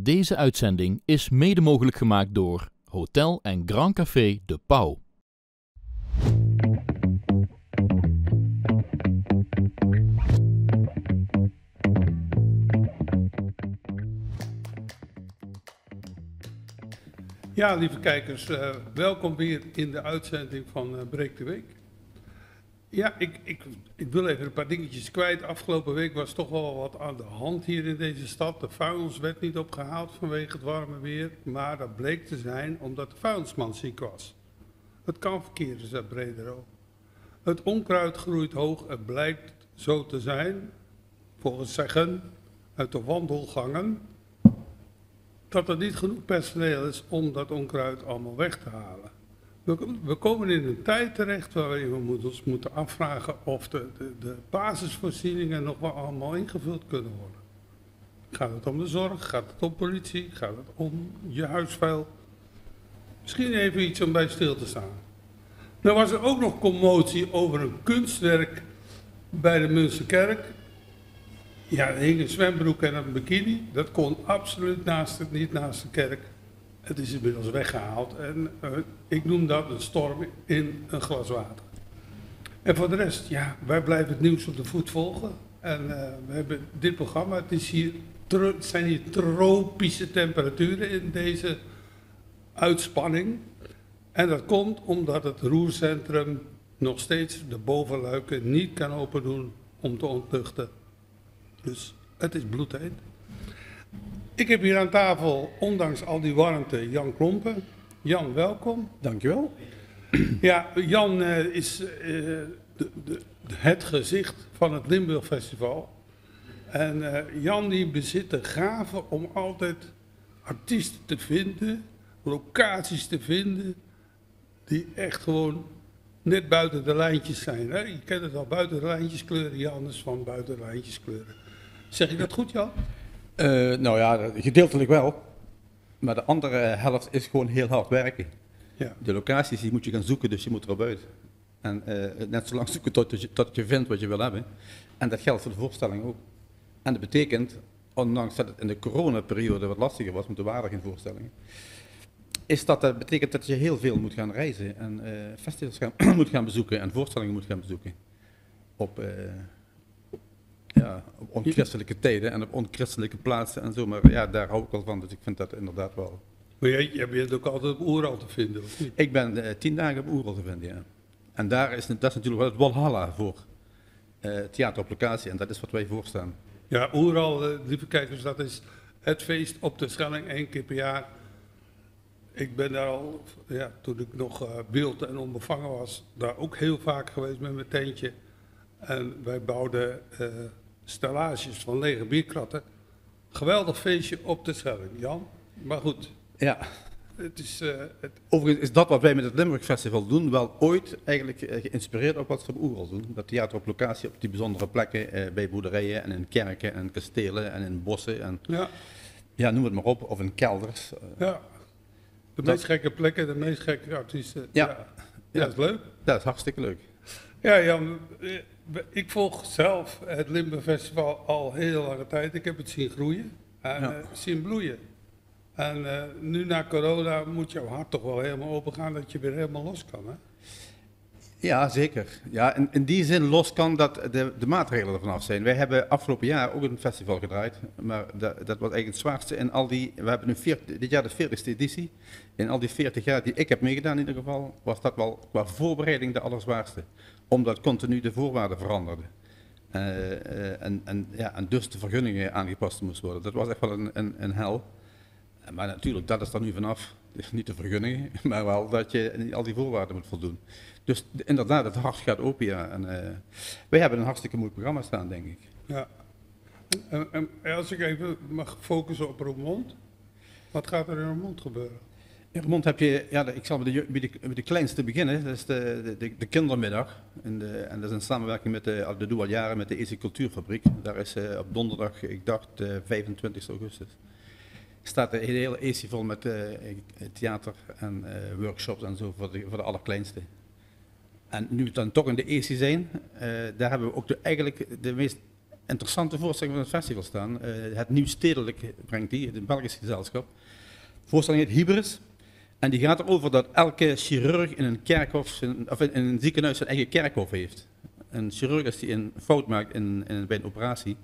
Deze uitzending is mede mogelijk gemaakt door Hotel en Grand Café De Pauw. Ja, lieve kijkers, welkom weer in de uitzending van Breek de Week. Ja, ik wil even een paar dingetjes kwijt. Afgelopen week was toch wel wat aan de hand hier in deze stad. De vuilnis werd niet opgehaald vanwege het warme weer, maar dat bleek te zijn omdat de vuilnisman ziek was. Het kan verkeerd is uit Bredero. Het onkruid groeit hoog, het blijkt zo te zijn, volgens zeggen, uit de wandelgangen, dat er niet genoeg personeel is om dat onkruid allemaal weg te halen. We komen in een tijd terecht waarin we ons moeten afvragen of de basisvoorzieningen nog wel allemaal ingevuld kunnen worden. Gaat het om de zorg, gaat het om politie, gaat het om je huisvuil? Misschien even iets om bij stil te staan. Nou was er ook nog commotie over een kunstwerk bij de Münsterkerk. Ja, er hing een zwembroek en een bikini. Dat kon absoluut niet naast de kerk. Het is inmiddels weggehaald en ik noem dat een storm in een glas water. En voor de rest, ja, wij blijven het nieuws op de voet volgen. En we hebben dit programma, het zijn hier tropische temperaturen in deze uitspanning. En dat komt omdat het roercentrum nog steeds de bovenluiken niet kan open doen om te ontluchten. Dus het is bloedheet. Ik heb hier aan tafel, ondanks al die warmte, Jan Klompen. Jan, welkom. Dankjewel. Ja, Jan is het gezicht van het Limburg Festival. En Jan die bezit de gave om altijd artiesten te vinden, locaties te vinden, die echt gewoon net buiten de lijntjes zijn. Hè? Je kent het al, buiten de lijntjes kleuren, Jan is van buiten de lijntjes kleuren. Zeg ik dat goed, Jan? Nou ja, gedeeltelijk wel. Maar de andere helft is gewoon heel hard werken. Ja. De locaties die moet je gaan zoeken, dus je moet erop uit. En net zo lang zoeken tot je vindt wat je wil hebben. En dat geldt voor de voorstelling ook. En dat betekent, ondanks dat het in de coronaperiode wat lastiger was, want er waren geen voorstellingen, dat betekent dat je heel veel moet gaan reizen en festivals moet gaan bezoeken en voorstellingen moet gaan bezoeken. Op onchristelijke tijden en op onchristelijke plaatsen en zo, maar ja, daar hou ik wel van, dus ik vind dat inderdaad wel. Maar jij bent ook altijd op Oeral te vinden, of niet? Ik ben 10 dagen op Oeral te vinden, ja. En dat is natuurlijk wel het walhalla voor theater op locatie en dat is wat wij voorstaan. Ja, Oeral, lieve kijkers, dat is het feest op de Schelling 1 keer per jaar. Ik ben daar al, ja, toen ik nog wild en onbevangen was, daar ook heel vaak geweest met mijn tentje. En wij bouwden stellages van lege bierkratten. Geweldig feestje op de Schelling, Jan. Maar goed, ja. Het is... Overigens is dat wat wij met het Limburg Festival doen, wel ooit eigenlijk geïnspireerd op wat ze op Oeral doen. Dat theater op locatie op die bijzondere plekken, bij boerderijen en in kerken en kastelen en in bossen en ja, noem het maar op, of in kelders. Ja, de meest gekke plekken, de meest gekke artiesten. Ja, dat is leuk. Dat is hartstikke leuk. Ja, Jan, ik volg zelf het Limburg Festival al heel lange tijd. Ik heb het zien groeien en zien bloeien. En nu na corona moet jouw hart toch wel helemaal open gaan dat je weer helemaal los kan, hè? Ja, zeker. Ja, in die zin los kan dat de maatregelen er vanaf zijn. Wij hebben afgelopen jaar ook een festival gedraaid, maar dat was eigenlijk het zwaarste in al die... We hebben dit jaar de 40ste editie. In al die 40 jaar die ik heb meegedaan in ieder geval, was dat wel qua voorbereiding de allerzwaarste. Omdat continu de voorwaarden veranderden. En dus de vergunningen aangepast moesten worden. Dat was echt wel een hel. Maar natuurlijk, dat is er nu vanaf. Dus niet de vergunningen, maar wel dat je al die voorwaarden moet voldoen. Dus inderdaad, het hart gaat open, ja. En wij hebben een hartstikke mooi programma staan, denk ik. Ja. En als ik even mag focussen op Roermond, wat gaat er in Roermond gebeuren? In Roermond heb je, ja, ik zal met de kleinste beginnen, dat is de kindermiddag. En dat is een samenwerking met dat doen we al jaren met de EC Cultuurfabriek. Daar is op donderdag, ik dacht 25 augustus. Staat de hele EC vol met theater en workshops en zo voor de allerkleinste. En nu we dan toch in de EC zijn, daar hebben we ook eigenlijk de meest interessante voorstelling van het festival staan. Het Nieuw Stedelijk brengt die, het Belgisch gezelschap. De voorstelling heet Hybris. En die gaat erover dat elke chirurg in een kerkhof, of in een ziekenhuis zijn eigen kerkhof heeft. Een chirurg, als die een fout maakt bij een operatie,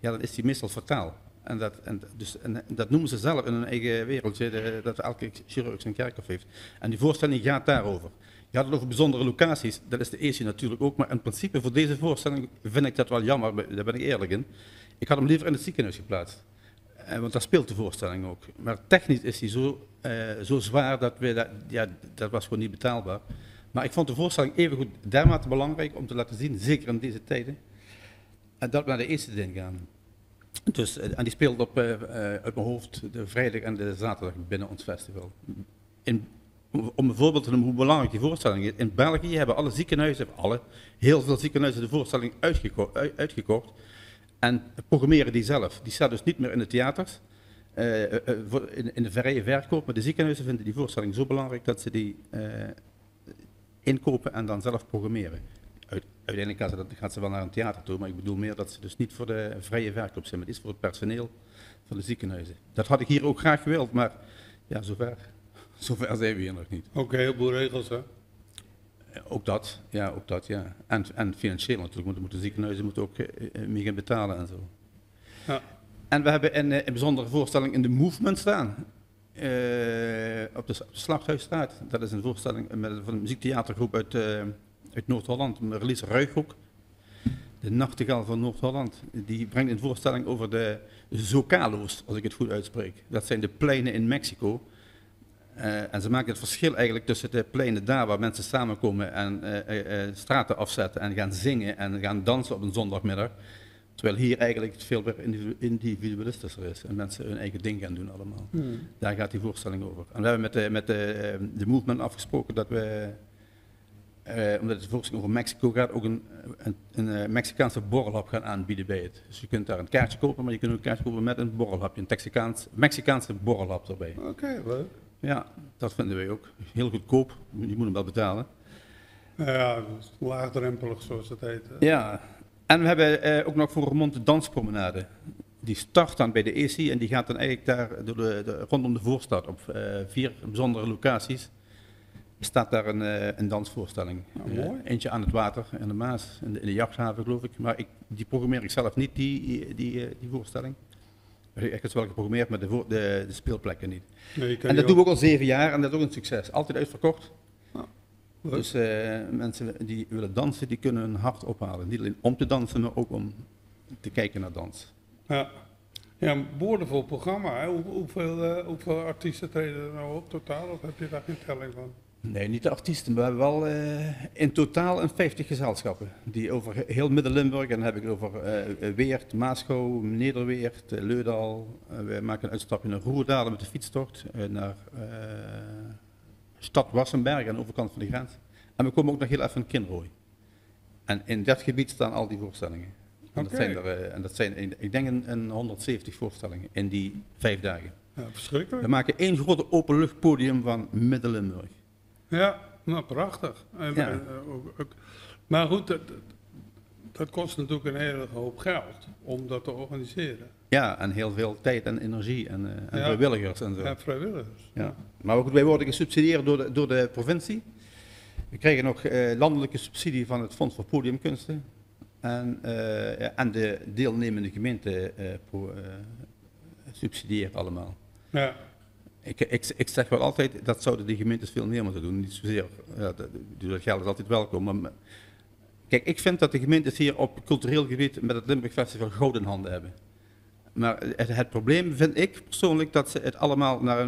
ja, dan is die meestal fataal. En dat noemen ze zelf in hun eigen wereldje, dat elke chirurg zijn kerkhof heeft. En die voorstelling gaat daarover. Je had het over bijzondere locaties, dat is de eerste natuurlijk ook, maar in principe voor deze voorstelling vind ik dat wel jammer, daar ben ik eerlijk in. Ik had hem liever in het ziekenhuis geplaatst, want daar speelt de voorstelling ook. Maar technisch is hij zo zwaar dat was gewoon niet betaalbaar. Maar ik vond de voorstelling evengoed dermate belangrijk om te laten zien, zeker in deze tijden, dat we naar de eerste ding gaan. Dus, en die speelt op uit mijn hoofd de vrijdag en de zaterdag binnen ons festival. Om een voorbeeld te noemen hoe belangrijk die voorstelling is. In België hebben alle ziekenhuizen, heel veel ziekenhuizen de voorstelling uitgekocht. En programmeren die zelf. Die staat dus niet meer in de theaters, in de vrije verkoop. Maar de ziekenhuizen vinden die voorstelling zo belangrijk dat ze die inkopen en dan zelf programmeren. Uiteindelijk gaat ze wel naar een theater toe, maar ik bedoel meer dat ze dus niet voor de vrije verkoop zijn, maar het is voor het personeel van de ziekenhuizen. Dat had ik hier ook graag gewild, maar ja, zover zijn we hier nog niet. Ook een heleboel regels, hè? Ook dat, ja. En financieel natuurlijk, want de ziekenhuizen moeten ook mee gaan betalen en zo. Ja. En we hebben een bijzondere voorstelling in de Movement staan. Op de Slachthuisstraat. Dat is een voorstelling van een muziektheatergroep uit Noord-Holland, Marlies Ruighoek. De Nachtegaal van Noord-Holland. Die brengt een voorstelling over de Zocalo's, als ik het goed uitspreek. Dat zijn de pleinen in Mexico. En ze maken het verschil eigenlijk tussen de pleinen daar waar mensen samenkomen en straten afzetten en gaan zingen en gaan dansen op een zondagmiddag. Terwijl hier eigenlijk het veel meer individualistischer is en mensen hun eigen ding gaan doen allemaal. Daar gaat die voorstelling over. En we hebben met de Movement afgesproken dat we, omdat het voorstelling over Mexico gaat, ook een Mexicaanse borrelhap gaan aanbieden bij het. Dus je kunt daar een kaartje kopen, maar je kunt ook een kaartje kopen met een borrelhapje, een Mexicaanse borrelhap erbij. Oké, leuk. Ja, dat vinden wij ook. Heel goedkoop, je moet hem wel betalen. Ja, laagdrempelig zoals het heet. Ja, en we hebben ook nog voor Roermond de danspromenade. Die start dan bij de EC en die gaat dan eigenlijk daar rondom de voorstad op 4 bijzondere locaties. Staat daar een dansvoorstelling. Mooi. Eentje aan het water, in de Maas, in de jachthaven geloof ik. Maar die programmeer ik zelf niet, die voorstelling. Ik heb wel geprogrammeerd, maar de speelplekken niet. Nee, En dat doen we ook al 7 jaar en dat is ook een succes. Altijd uitverkocht. Ja, dus mensen die willen dansen, die kunnen hun hart ophalen. Niet alleen om te dansen, maar ook om te kijken naar dans. Ja, een boordevol programma. Hè? Hoeveel artiesten treden er nou op totaal? Of heb je daar geen telling van? Nee, niet de artiesten, maar we hebben wel in totaal een 50 gezelschappen. Die over heel Midden-Limburg, en dan heb ik het over Weert, Maasgouw, Nederweert, Leudal. We maken een uitstapje naar Roerdalen met de fietstocht, naar stad Wassenberg aan de overkant van de grens. En we komen ook nog heel even in Kinrooi. En in dat gebied staan al die voorstellingen. En dat zijn ik denk een 170 voorstellingen in die 5 dagen. Ja, verschrikkelijk. We maken één grote openluchtpodium van Midden-Limburg. Ja, nou prachtig. Ja. Maar goed, dat kost natuurlijk een hele hoop geld om dat te organiseren. Ja, en heel veel tijd en energie en vrijwilligers en zo. Ja, vrijwilligers. Ja. Maar goed, wij worden gesubsidieerd door de provincie. We krijgen nog landelijke subsidie van het Fonds voor Podiumkunsten. En de deelnemende gemeente subsidieert allemaal. Ja. Ik zeg wel altijd, dat zouden die gemeentes veel meer moeten doen. Niet zozeer, dat geld is altijd welkom. Maar, kijk, ik vind dat de gemeentes hier op cultureel gebied met het Limburg Festival goud in handen hebben. Maar het probleem vind ik persoonlijk dat ze het allemaal naar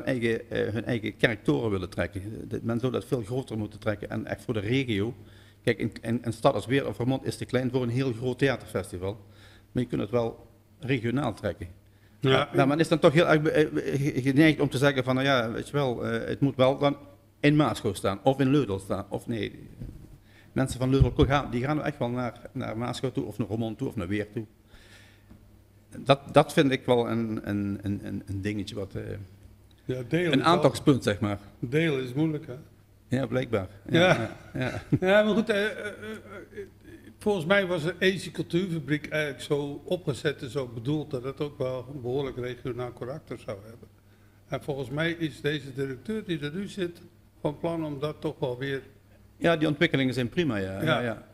hun eigen kerktoren willen trekken. Men zou dat veel groter moeten trekken en echt voor de regio. Kijk, een stad als Weert of Roermond is te klein voor een heel groot theaterfestival. Maar je kunt het wel regionaal trekken. Ja, nou, men is dan toch heel erg geneigd om te zeggen van, nou ja, weet je wel, het moet wel dan in Maasgouw staan, of in Leudel staan, of nee. Mensen van Leudel die gaan echt wel naar Maasgouw toe, of naar Roermond toe, of naar Weert toe. Dat vind ik wel een dingetje wat, een aantalspunt, zeg maar. Delen is moeilijk, hè? Ja, blijkbaar. Ja. Ja. Ja, maar goed, volgens mij was de Easy Cultuurfabriek eigenlijk zo opgezet en zo bedoeld dat het ook wel een behoorlijk regionaal karakter zou hebben. En volgens mij is deze directeur die er nu zit van plan om dat toch wel weer... Ja, die ontwikkelingen zijn prima, ja.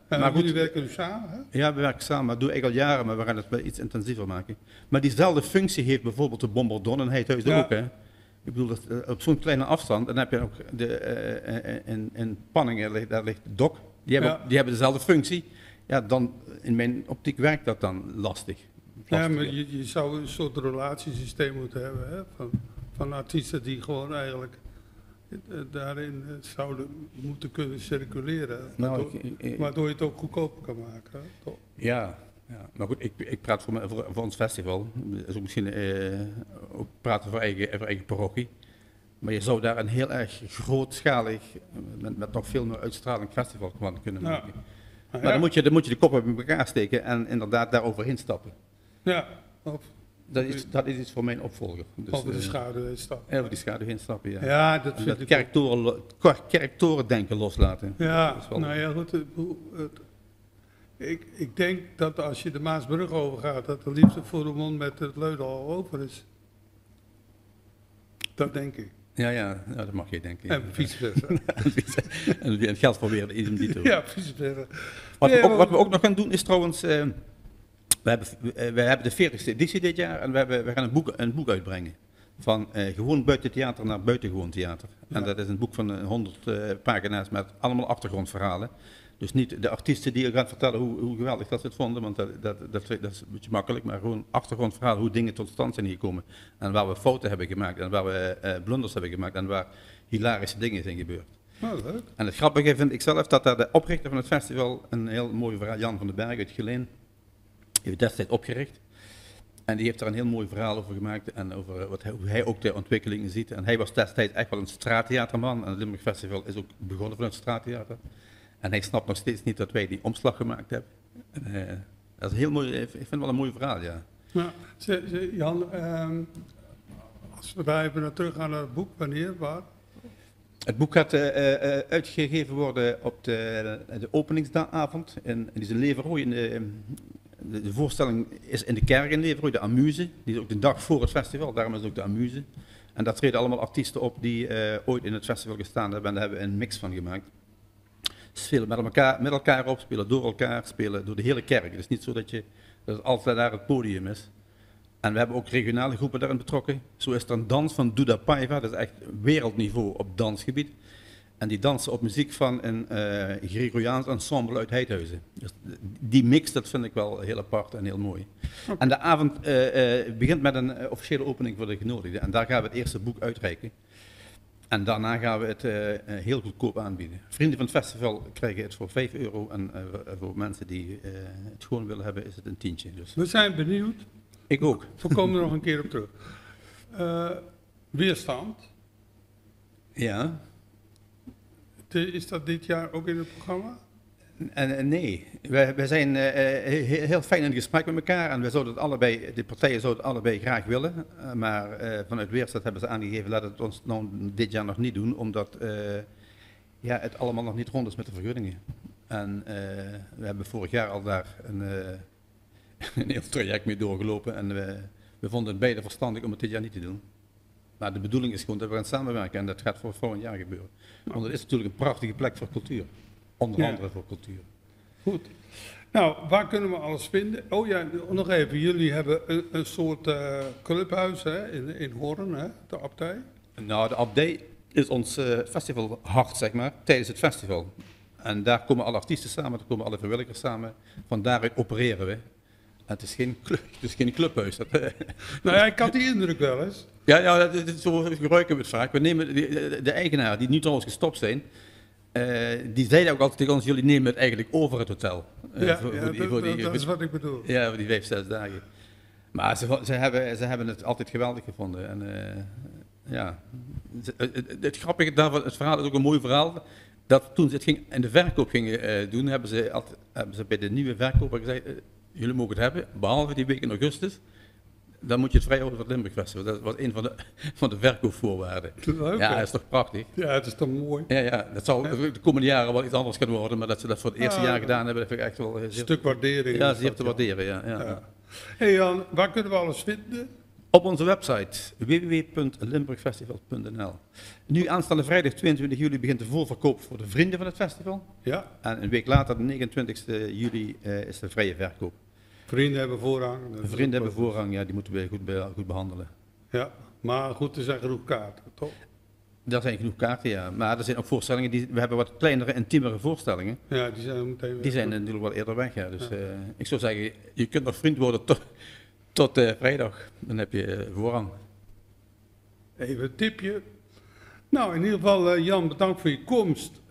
En Maar jullie goed, werken nu samen, hè? ja, we werken samen, dat doe ik al jaren, maar we gaan het wel iets intensiever maken. Maar diezelfde functie heeft bijvoorbeeld de Bombardon en Heidhuis Ja. ook, hè. Ik bedoel, op zo'n kleine afstand, dan heb je ook in Panningen, daar ligt de Dok, die hebben dezelfde functie. Ja, dan, in mijn optiek werkt dat dan lastig. Ja, maar je zou een soort relatiesysteem moeten hebben, hè? Van artiesten die gewoon eigenlijk daarin zouden moeten kunnen circuleren. Nou, waardoor je het ook goedkoper kan maken, hè? Toch? Ja, maar goed, ik praat voor ons festival. Dus ook misschien ook praten voor eigen parochie. Maar je zou daar een heel erg grootschalig, met nog veel meer uitstraling festival van kunnen maken. Ja. Maar dan moet je de koppen bij elkaar steken en inderdaad daar overheen stappen. Ja, Dat is iets voor mijn opvolger. Dus, over de schaduw heen stappen. Over die schaduw heen stappen, ja. Ja, dat En vind dat ik kerktoren denken loslaten. Ja, Dat is wel- nou ja, goed. Ik denk dat als je de Maasbrug overgaat, dat de liefde voor de mond met het Leuden al over is. Dat denk ik. Ja, dat mag je denken. En vice versa. En het geldt voor weer idem dito. Ja, vice versa. Wat we ook nog gaan doen is trouwens, we hebben de 40ste editie dit jaar en we gaan een boek uitbrengen. Van gewoon buiten theater naar buitengewoon theater. Ja. En dat is een boek van 100 pagina's met allemaal achtergrondverhalen. Dus niet de artiesten die gaan vertellen hoe geweldig dat ze het vonden, want dat is een beetje makkelijk, maar gewoon achtergrondverhalen, hoe dingen tot stand zijn gekomen. En waar we fouten hebben gemaakt en waar we blunders hebben gemaakt en waar hilarische dingen zijn gebeurd. Nou, leuk. En het grappige vind ik zelf dat daar de oprichter van het festival, een heel mooi verhaal, Jan van den Berg uit Geleen, heeft destijds opgericht. En die heeft daar een heel mooi verhaal over gemaakt en over hoe hij ook de ontwikkelingen ziet. En hij was destijds echt wel een straattheaterman en het Limburg Festival is ook begonnen vanuit straattheater. En hij snapt nog steeds niet dat wij die omslag gemaakt hebben. En, dat is heel mooi, ik vind het wel een mooi verhaal, ja. Nou, Jan, als we daar even naar terug gaan naar het boek, wanneer, waar? Het boek gaat uitgegeven worden op de openingsavond. En die is in Leverhooy. De voorstelling is in de kerk in Leverhooy, de Amuse. Die is ook de dag voor het festival, daarom is het ook de Amuse. En daar treden allemaal artiesten op die ooit in het festival gestaan hebben. En daar hebben we een mix van gemaakt. Ze spelen met elkaar op, spelen door elkaar, spelen door de hele kerk. Het is niet zo dat het altijd daar het podium is. En we hebben ook regionale groepen daarin betrokken. Zo is er een dans van Duda Paiva, dat is echt wereldniveau op dansgebied. En die dansen op muziek van een Gregoriaans ensemble uit Heidhuizen. Dus die mix, dat vind ik wel heel apart en heel mooi. Okay. En de avond begint met een officiële opening voor de genodigden. En daar gaan we het eerste boek uitreiken. En daarna gaan we het heel goedkoop aanbieden. Vrienden van het festival krijgen het voor €5 en voor mensen die het gewoon willen hebben is het een tientje. Dus. We zijn benieuwd. Ik ook. We komen er nog een keer op terug. Weerstand. Ja. Is dat dit jaar ook in het programma? Nee, wij zijn heel fijn in gesprek met elkaar en de partijen zouden het allebei graag willen. Maar vanuit Weerstand hebben ze aangegeven, laat het ons nou dit jaar nog niet doen, omdat het allemaal nog niet rond is met de vergunningen. En we hebben vorig jaar al daar een heel traject mee doorgelopen en we vonden het beide verstandig om het dit jaar niet te doen. Maar de bedoeling is gewoon dat we gaan samenwerken en dat gaat voor volgend jaar gebeuren. Want het is natuurlijk een prachtige plek voor cultuur. Onder andere voor cultuur. Goed. Nou, waar kunnen we alles vinden? Oh ja, nog even. Jullie hebben een soort clubhuis hè, in Hoorn, hè, de abdij. Nou, de abdij is ons festivalhart, zeg maar, tijdens het festival. En daar komen alle artiesten samen, daar komen alle vrijwilligers samen. Van daaruit opereren we. En het is geen clubhuis. Nou ja, ik had die indruk wel eens. Ja, zo gebruiken we het vaak. We nemen de eigenaar, die nu trouwens gestopt zijn, die zeiden ook altijd tegen ons, jullie nemen het eigenlijk over het hotel. Dat is wat ik bedoel. Ja, voor die 5-6 dagen. Maar ze hebben het altijd geweldig gevonden. En, het grappige daarvan, het verhaal is ook een mooi verhaal, dat toen ze het in de verkoop gingen doen, hebben ze bij de nieuwe verkoper gezegd, jullie mogen het hebben, behalve die week in augustus. dan moet je het vrij houden voor het Limburg Festival. Dat was een van de verkoopvoorwaarden. Leuk, Ja, hè? dat is toch prachtig? Ja, het is toch mooi. Ja, dat zal de komende jaren wel iets anders kunnen worden, maar dat ze dat voor het eerste jaar gedaan hebben, dat vind ik echt wel Een stuk waardering. ja, is zeer dat, te ja. waarderen. Ja. Ja. Hey Jan, waar kunnen we alles vinden? Op onze website www.limburgfestival.nl. Nu aanstaande vrijdag 22 juli begint de voorverkoop voor de vrienden van het festival. Ja, En een week later, de 29 juli, is de vrije verkoop. vrienden hebben voorrang. De vrienden hebben voorrang, ja, die moeten we goed behandelen. Ja, maar goed, er zijn genoeg kaarten, toch? Er zijn genoeg kaarten, ja. Maar er zijn ook voorstellingen, we hebben wat kleinere, intiemere voorstellingen. Ja, die zijn meteen Die zijn natuurlijk wel eerder weg, ja. Dus ik zou zeggen, je kunt nog vriend worden tot vrijdag. Dan heb je voorrang. Even een tipje. Nou, in ieder geval, Jan, bedankt voor je komst.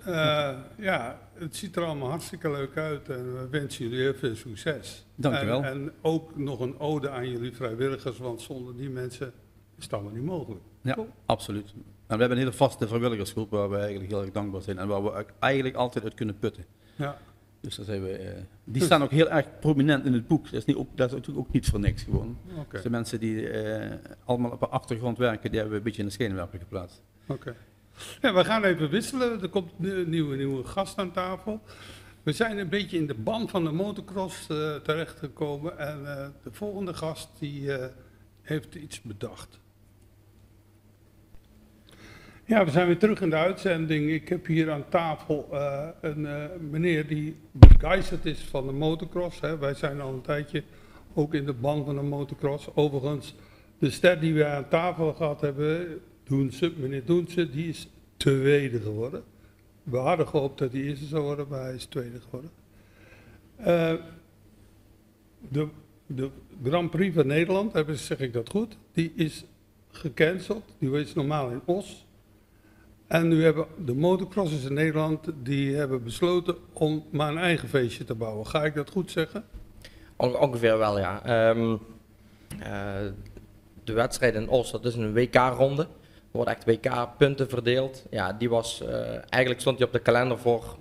Ja, het ziet er allemaal hartstikke leuk uit en we wensen jullie heel veel succes. Dank je wel. En ook nog een ode aan jullie vrijwilligers, want zonder die mensen is het allemaal niet mogelijk. Ja, Toch? absoluut. En we hebben een hele vaste vrijwilligersgroep waar we eigenlijk heel erg dankbaar zijn en waar we eigenlijk altijd uit kunnen putten. Ja. Dus daar zijn we, die staan ook heel erg prominent in het boek. Dat is natuurlijk ook niet voor niks gewoon. Oké. Dus de mensen die allemaal op de achtergrond werken, die hebben we een beetje in de schijnwerper geplaatst. Oké. Ja, we gaan even wisselen. Er komt een nieuwe gast aan tafel. We zijn een beetje in de ban van de motocross terechtgekomen. En de volgende gast die heeft iets bedacht. Ja, we zijn weer terug in de uitzending. Ik heb hier aan tafel een meneer die begeisterd is van de motocross. Hè. Wij zijn al een tijdje ook in de ban van de motocross. Overigens, de ster die we aan tafel gehad hebben, meneer Doense, die is tweede geworden. We hadden gehoopt dat hij eerste zou worden, maar hij is tweede geworden. De Grand Prix van Nederland, zeg ik dat goed, die is gecanceld. Die is normaal in Os. En nu hebben de motocrossers in Nederland, die hebben besloten om maar een eigen feestje te bouwen. Ga ik dat goed zeggen? Ongeveer wel, ja. De wedstrijd in Os, dat is een WK-ronde. Er worden echt WK-punten verdeeld. Ja, die was, eigenlijk stond die op de kalender voor,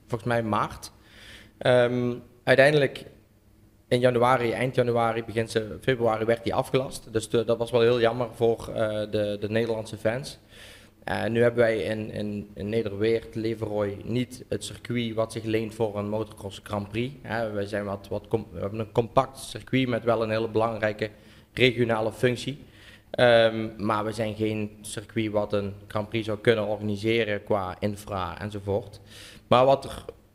volgens mij maart. Uiteindelijk in januari, eind januari, begin februari werd die afgelast. Dus dat was wel heel jammer voor de Nederlandse fans. Nu hebben wij in Nederweert, Leverrooy, niet het circuit wat zich leent voor een motocross Grand Prix. Wij zijn we hebben een compact circuit met wel een hele belangrijke regionale functie. Maar we zijn geen circuit wat een Grand Prix zou kunnen organiseren qua infra enzovoort. Maar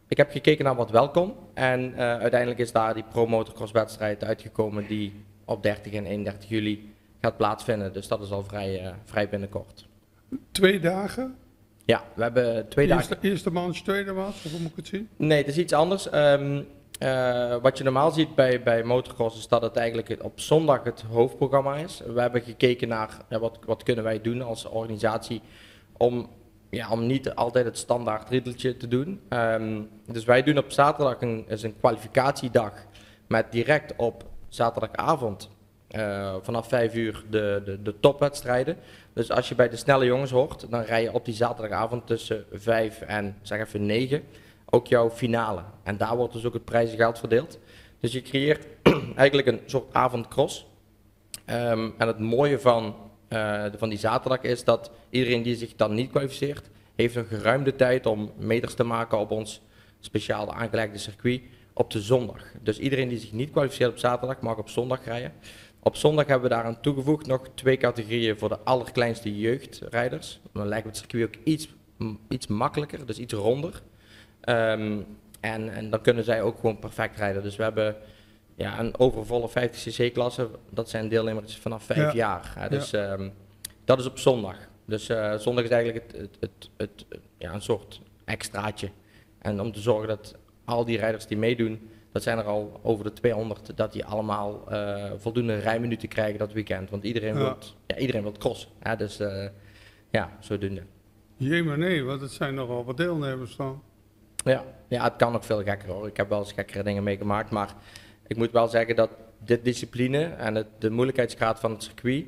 ik heb gekeken naar wat wel kon en uiteindelijk is daar die pro-motocross wedstrijd uitgekomen die op 30 en 31 juli gaat plaatsvinden. Dus dat is al vrij binnenkort. 2 dagen? Ja, we hebben 2 dagen. Eerste manche, tweede manche, of hoe moet ik het zien? Nee, het is iets anders. Wat je normaal ziet bij motocross is dat het eigenlijk op zondag het hoofdprogramma is. We hebben gekeken naar wat kunnen wij doen als organisatie om niet altijd het standaard riedeltje te doen. Dus wij doen op zaterdag een kwalificatiedag met direct op zaterdagavond vanaf 5 uur de topwedstrijden. Dus als je bij de snelle jongens hoort, dan rij je op die zaterdagavond tussen 5 en zeg even 9 ook jouw finale. En daar wordt dus ook het prijzengeld verdeeld. Dus je creëert eigenlijk een soort avondcross. En het mooie van die zaterdag is dat iedereen die zich dan niet kwalificeert, heeft een geruimde tijd om meters te maken op ons speciaal aangelegde circuit op de zondag. Dus iedereen die zich niet kwalificeert op zaterdag mag op zondag rijden. Op zondag hebben we daaraan toegevoegd nog 2 categorieën voor de allerkleinste jeugdrijders. Dan leggen we het circuit ook iets makkelijker, dus iets ronder. En dan kunnen zij ook gewoon perfect rijden. Dus we hebben een overvolle 50cc-klasse. Dat zijn deelnemers vanaf 5 jaar. Dus dat is op zondag. Dus zondag is eigenlijk een soort extraatje. En om te zorgen dat al die rijders die meedoen, dat zijn er al over de 200, dat die allemaal voldoende rijminuten krijgen dat weekend. Want iedereen wil crossen. Dus zodoende. Jee, maar nee, want het zijn nogal wat deelnemers dan. Ja, het kan nog veel gekker hoor. Ik heb wel eens gekkere dingen meegemaakt, maar ik moet wel zeggen dat dit discipline en de moeilijkheidsgraad van het circuit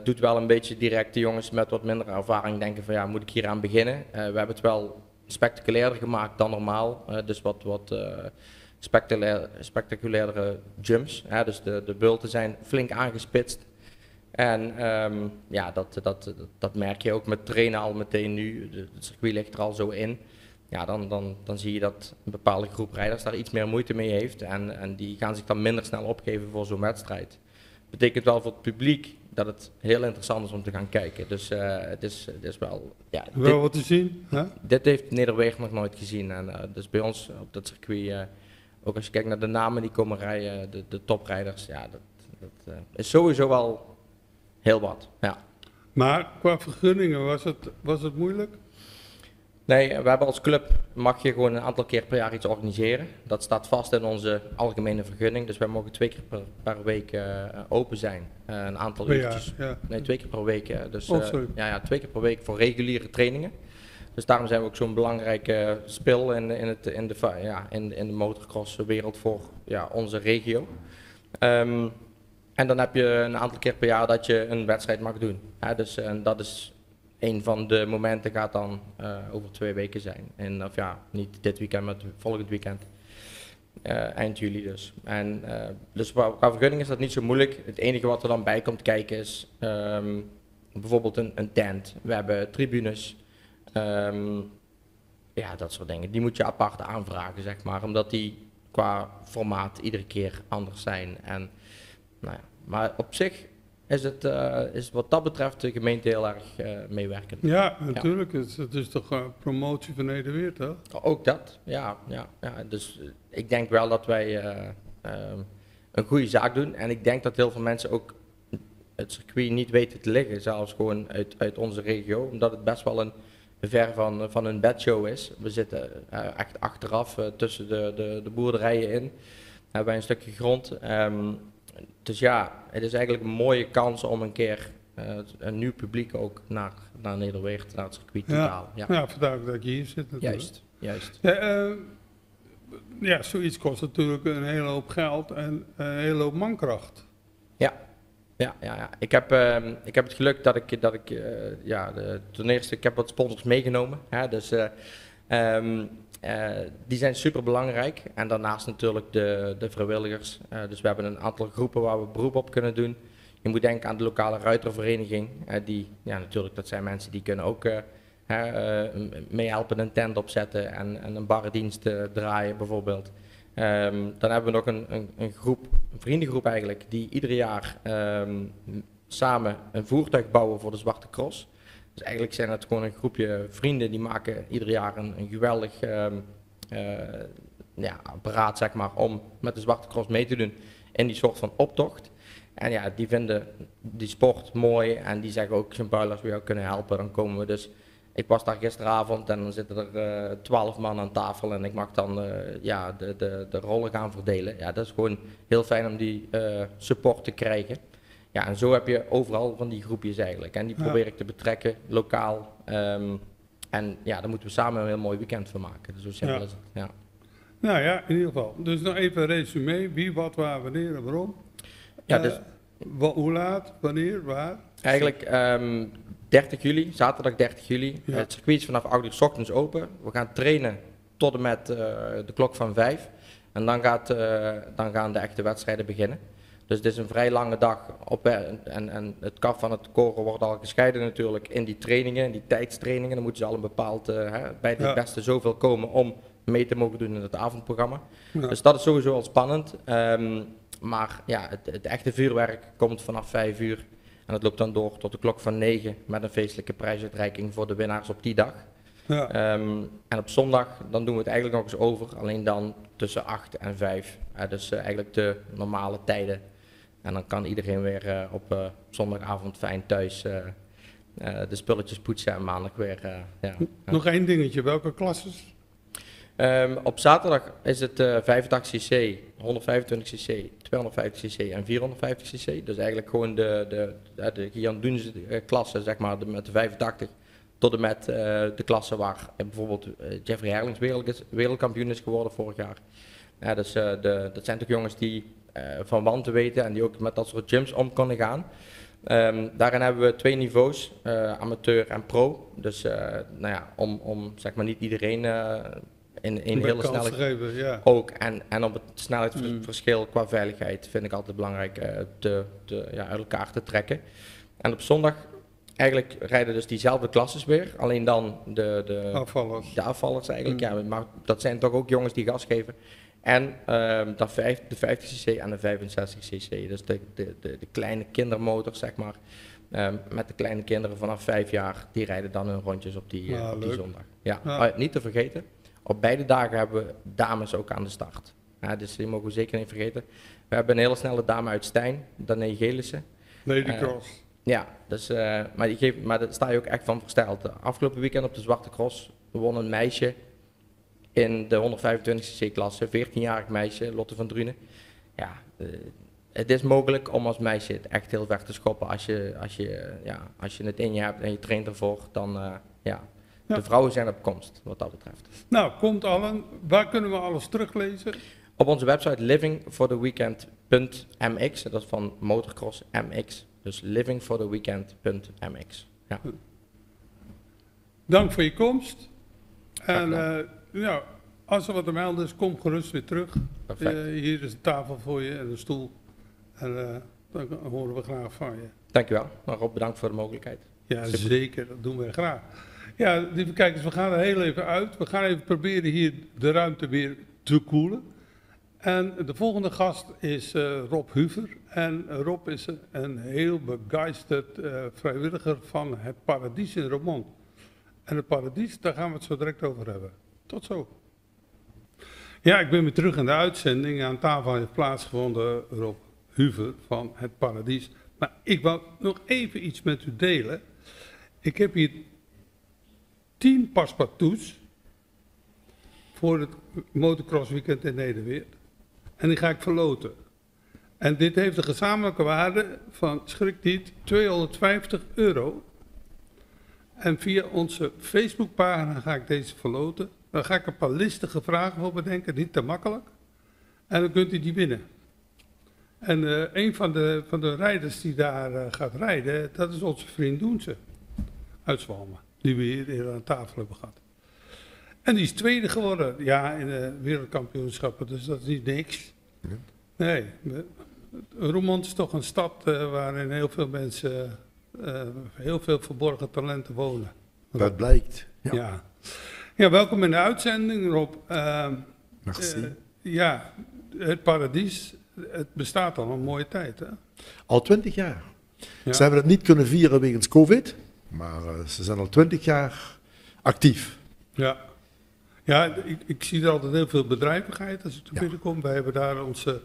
doet wel een beetje direct de jongens met wat minder ervaring denken van moet ik hier aan beginnen. We hebben het wel spectaculairder gemaakt dan normaal. Dus wat spectaculairdere jumps. Dus de bulten zijn flink aangespitst. En ja, dat merk je ook met trainen al meteen nu. Het circuit ligt er al zo in. Ja, dan zie je dat een bepaalde groep rijders daar iets meer moeite mee heeft. En die gaan zich dan minder snel opgeven voor zo'n wedstrijd. Betekent wel voor het publiek dat het heel interessant is om te gaan kijken. Dus het is wel... Ja, Wel wat te zien, hè? dit heeft Nederweert nog nooit gezien. En dus bij ons op dat circuit, ook als je kijkt naar de namen die komen rijden, de toprijders, ja, dat is sowieso wel heel wat. Ja. Maar qua vergunningen was het moeilijk? Nee, we hebben als club, mag je gewoon een aantal keer per jaar iets organiseren. Dat staat vast in onze algemene vergunning. Dus wij mogen 2 keer per week open zijn. Een aantal Per uurtjes. jaar, ja. Nee, 2 keer per week. Dus sorry. 2 keer per week voor reguliere trainingen. Dus daarom zijn we ook zo'n belangrijke spil in de motocross-wereld voor onze regio. En dan heb je een aantal keer per jaar dat je een wedstrijd mag doen. Dus dat is een van de momenten gaat dan over 2 weken zijn. Of niet dit weekend, maar volgend weekend. Eind juli dus. En dus qua vergunning is dat niet zo moeilijk. Het enige wat er dan bij komt kijken is bijvoorbeeld een tent. We hebben tribunes. Dat soort dingen. Die moet je apart aanvragen, zeg maar. Omdat die qua formaat iedere keer anders zijn. En, maar op zich is wat dat betreft de gemeente heel erg meewerkend. Ja, natuurlijk. Het is toch promotie van Nederweert, hè? Ook dat, ja. Dus ik denk wel dat wij een goede zaak doen. En ik denk dat heel veel mensen ook het circuit niet weten te liggen. Zelfs gewoon uit onze regio. Omdat het best wel een ver van een bedshow is. We zitten echt achteraf tussen de boerderijen in. Hebben wij een stukje grond. Dus ja, het is eigenlijk een mooie kans om een keer een nieuw publiek ook naar Nederweert, naar het circuit te halen. Ja, vandaar dat je hier zit natuurlijk. Juist. Ja, zoiets kost natuurlijk een hele hoop geld en een hele hoop mankracht. Ja. Ik heb het geluk dat ik ten eerste, ik heb wat sponsors meegenomen. Dus die zijn super belangrijk. En daarnaast natuurlijk de vrijwilligers. Dus we hebben een aantal groepen waar we beroep op kunnen doen. Je moet denken aan de lokale ruitervereniging. Natuurlijk, dat zijn mensen die kunnen ook meehelpen een tent opzetten en een barredienst draaien bijvoorbeeld. Dan hebben we nog een vriendengroep eigenlijk, die ieder jaar samen een voertuig bouwen voor de Zwarte Cross. Dus eigenlijk zijn het gewoon een groepje vrienden die maken ieder jaar een geweldig apparaat, zeg maar, om met de Zwarte Cross mee te doen in die soort van optocht. En ja, die vinden die sport mooi en die zeggen ook, als we jou kunnen helpen, dan komen we dus. Ik was daar gisteravond en dan zitten er 12 man aan tafel en ik mag dan de rollen gaan verdelen. Ja, dat is gewoon heel fijn om die support te krijgen. Ja, en zo heb je overal van die groepjes eigenlijk. En die probeer ik te betrekken, lokaal. En ja, daar moeten we samen een heel mooi weekend van maken. Dus zo simpel is het. Ja. Nou ja, in ieder geval. Dus nog even een resume. Wie, wat, waar, wanneer en waarom. Ja, dus hoe laat, wanneer, waar? eigenlijk 30 juli, zaterdag 30 juli. Ja. Het circuit is vanaf 8 uur 's ochtends open. We gaan trainen tot en met de klok van 5. En dan gaan de echte wedstrijden beginnen. Dus het is een vrij lange dag en het kaf van het koren wordt al gescheiden natuurlijk in die trainingen, in die tijdstrainingen. Dan moeten ze al een bepaald, bij het beste zoveel komen om mee te mogen doen in het avondprogramma. Ja. Dus dat is sowieso al spannend. Maar ja, het echte vuurwerk komt vanaf 5 uur en het loopt dan door tot de klok van 9 met een feestelijke prijsuitreiking voor de winnaars op die dag. Ja. En op zondag dan doen we het eigenlijk nog eens over, alleen dan tussen 8 en 5. Dus eigenlijk de normale tijden. En dan kan iedereen weer op zondagavond fijn thuis de spulletjes poetsen en maandag weer. Nog één dingetje, welke klasses? Op zaterdag is het 85cc, 125cc, 250cc en 450cc. Dus eigenlijk gewoon de Gian Doens klasse, zeg maar, met de 85 tot en met de klasse waar bijvoorbeeld Jeffrey Herlings wereldkampioen is geworden vorig jaar. Dus dat zijn toch jongens die van wanten weten en die ook met dat soort jumps om kunnen gaan. Daarin hebben we 2 niveaus, amateur en pro. Dus om zeg maar niet iedereen in hele snelheid geven, ja. ook. En op het snelheidsverschil qua veiligheid vind ik altijd belangrijk uit elkaar te trekken. En op zondag eigenlijk rijden dus diezelfde klasses weer, alleen dan de afvallers eigenlijk. Ja, maar dat zijn toch ook jongens die gas geven. En de 50cc en de 65cc, dus de kleine kindermotors, zeg maar. Met de kleine kinderen vanaf 5 jaar, die rijden dan hun rondjes op die zondag. Ja. Maar niet te vergeten, op beide dagen hebben we dames ook aan de start. Dus die mogen we zeker niet vergeten. We hebben een hele snelle dame uit Stijn, Danae Gelissen. Lady Cross. Ja, dus, maar daar sta je ook echt van versteld. Afgelopen weekend op de Zwarte Cross won een meisje in de 125cc klasse, 14-jarig meisje, Lotte van Drunen. Ja, het is mogelijk om als meisje het echt heel ver te schoppen als je het in je hebt en je traint ervoor, dan de vrouwen zijn op komst wat dat betreft. Nou, komt allen. Waar kunnen we alles teruglezen? Op onze website livingfortheweekend.mx, dat is van Motocross MX, dus livingfortheweekend.mx. Ja. Dank voor je komst. En als er wat te melden is, kom gerust weer terug. Hier is een tafel voor je en een stoel. En dan horen we graag van je. Dankjewel. Rob, bedankt voor de mogelijkheid. Ja, zeker. Dat doen we graag. Ja, lieve kijkers, we gaan er heel even uit. We gaan even proberen hier de ruimte weer te koelen. En de volgende gast is Rob Huver. En Rob is een heel begeisterd vrijwilliger van het Paradies in Roermond. En het Paradies, daar gaan we het zo direct over hebben. Tot zo. Ja, ik ben weer terug in de uitzending. Aan tafel heeft plaatsgevonden Rob Huver van het Paradies. Maar ik wil nog even iets met u delen. Ik heb hier 10 paspartouts voor het motocross weekend in Nederweert. En die ga ik verloten. En dit heeft een gezamenlijke waarde van, schrik niet, €250. En via onze Facebookpagina ga ik deze verloten. Dan ga ik een paar listige vragen voor bedenken, niet te makkelijk. En dan kunt u die winnen. En een van de rijders die daar gaat rijden, dat is onze vriend Doense uit Zwalmen. Die we hier aan tafel hebben gehad. En die is tweede geworden, ja, in de wereldkampioenschappen, dus dat is niet niks. Ja. Nee, Roermond is toch een stad waarin heel veel mensen, heel veel verborgen talenten wonen. Dat blijkt. Ja. Ja, welkom in de uitzending, Rob. Merci. Ja, het Paradies, het bestaat al een mooie tijd, hè? Al 20 jaar. Ja. Ze hebben het niet kunnen vieren wegens COVID, maar ze zijn al 20 jaar actief. Ja, ja, ik zie er altijd heel veel bedrijvigheid als ik er binnenkom. Wij hebben daar onze,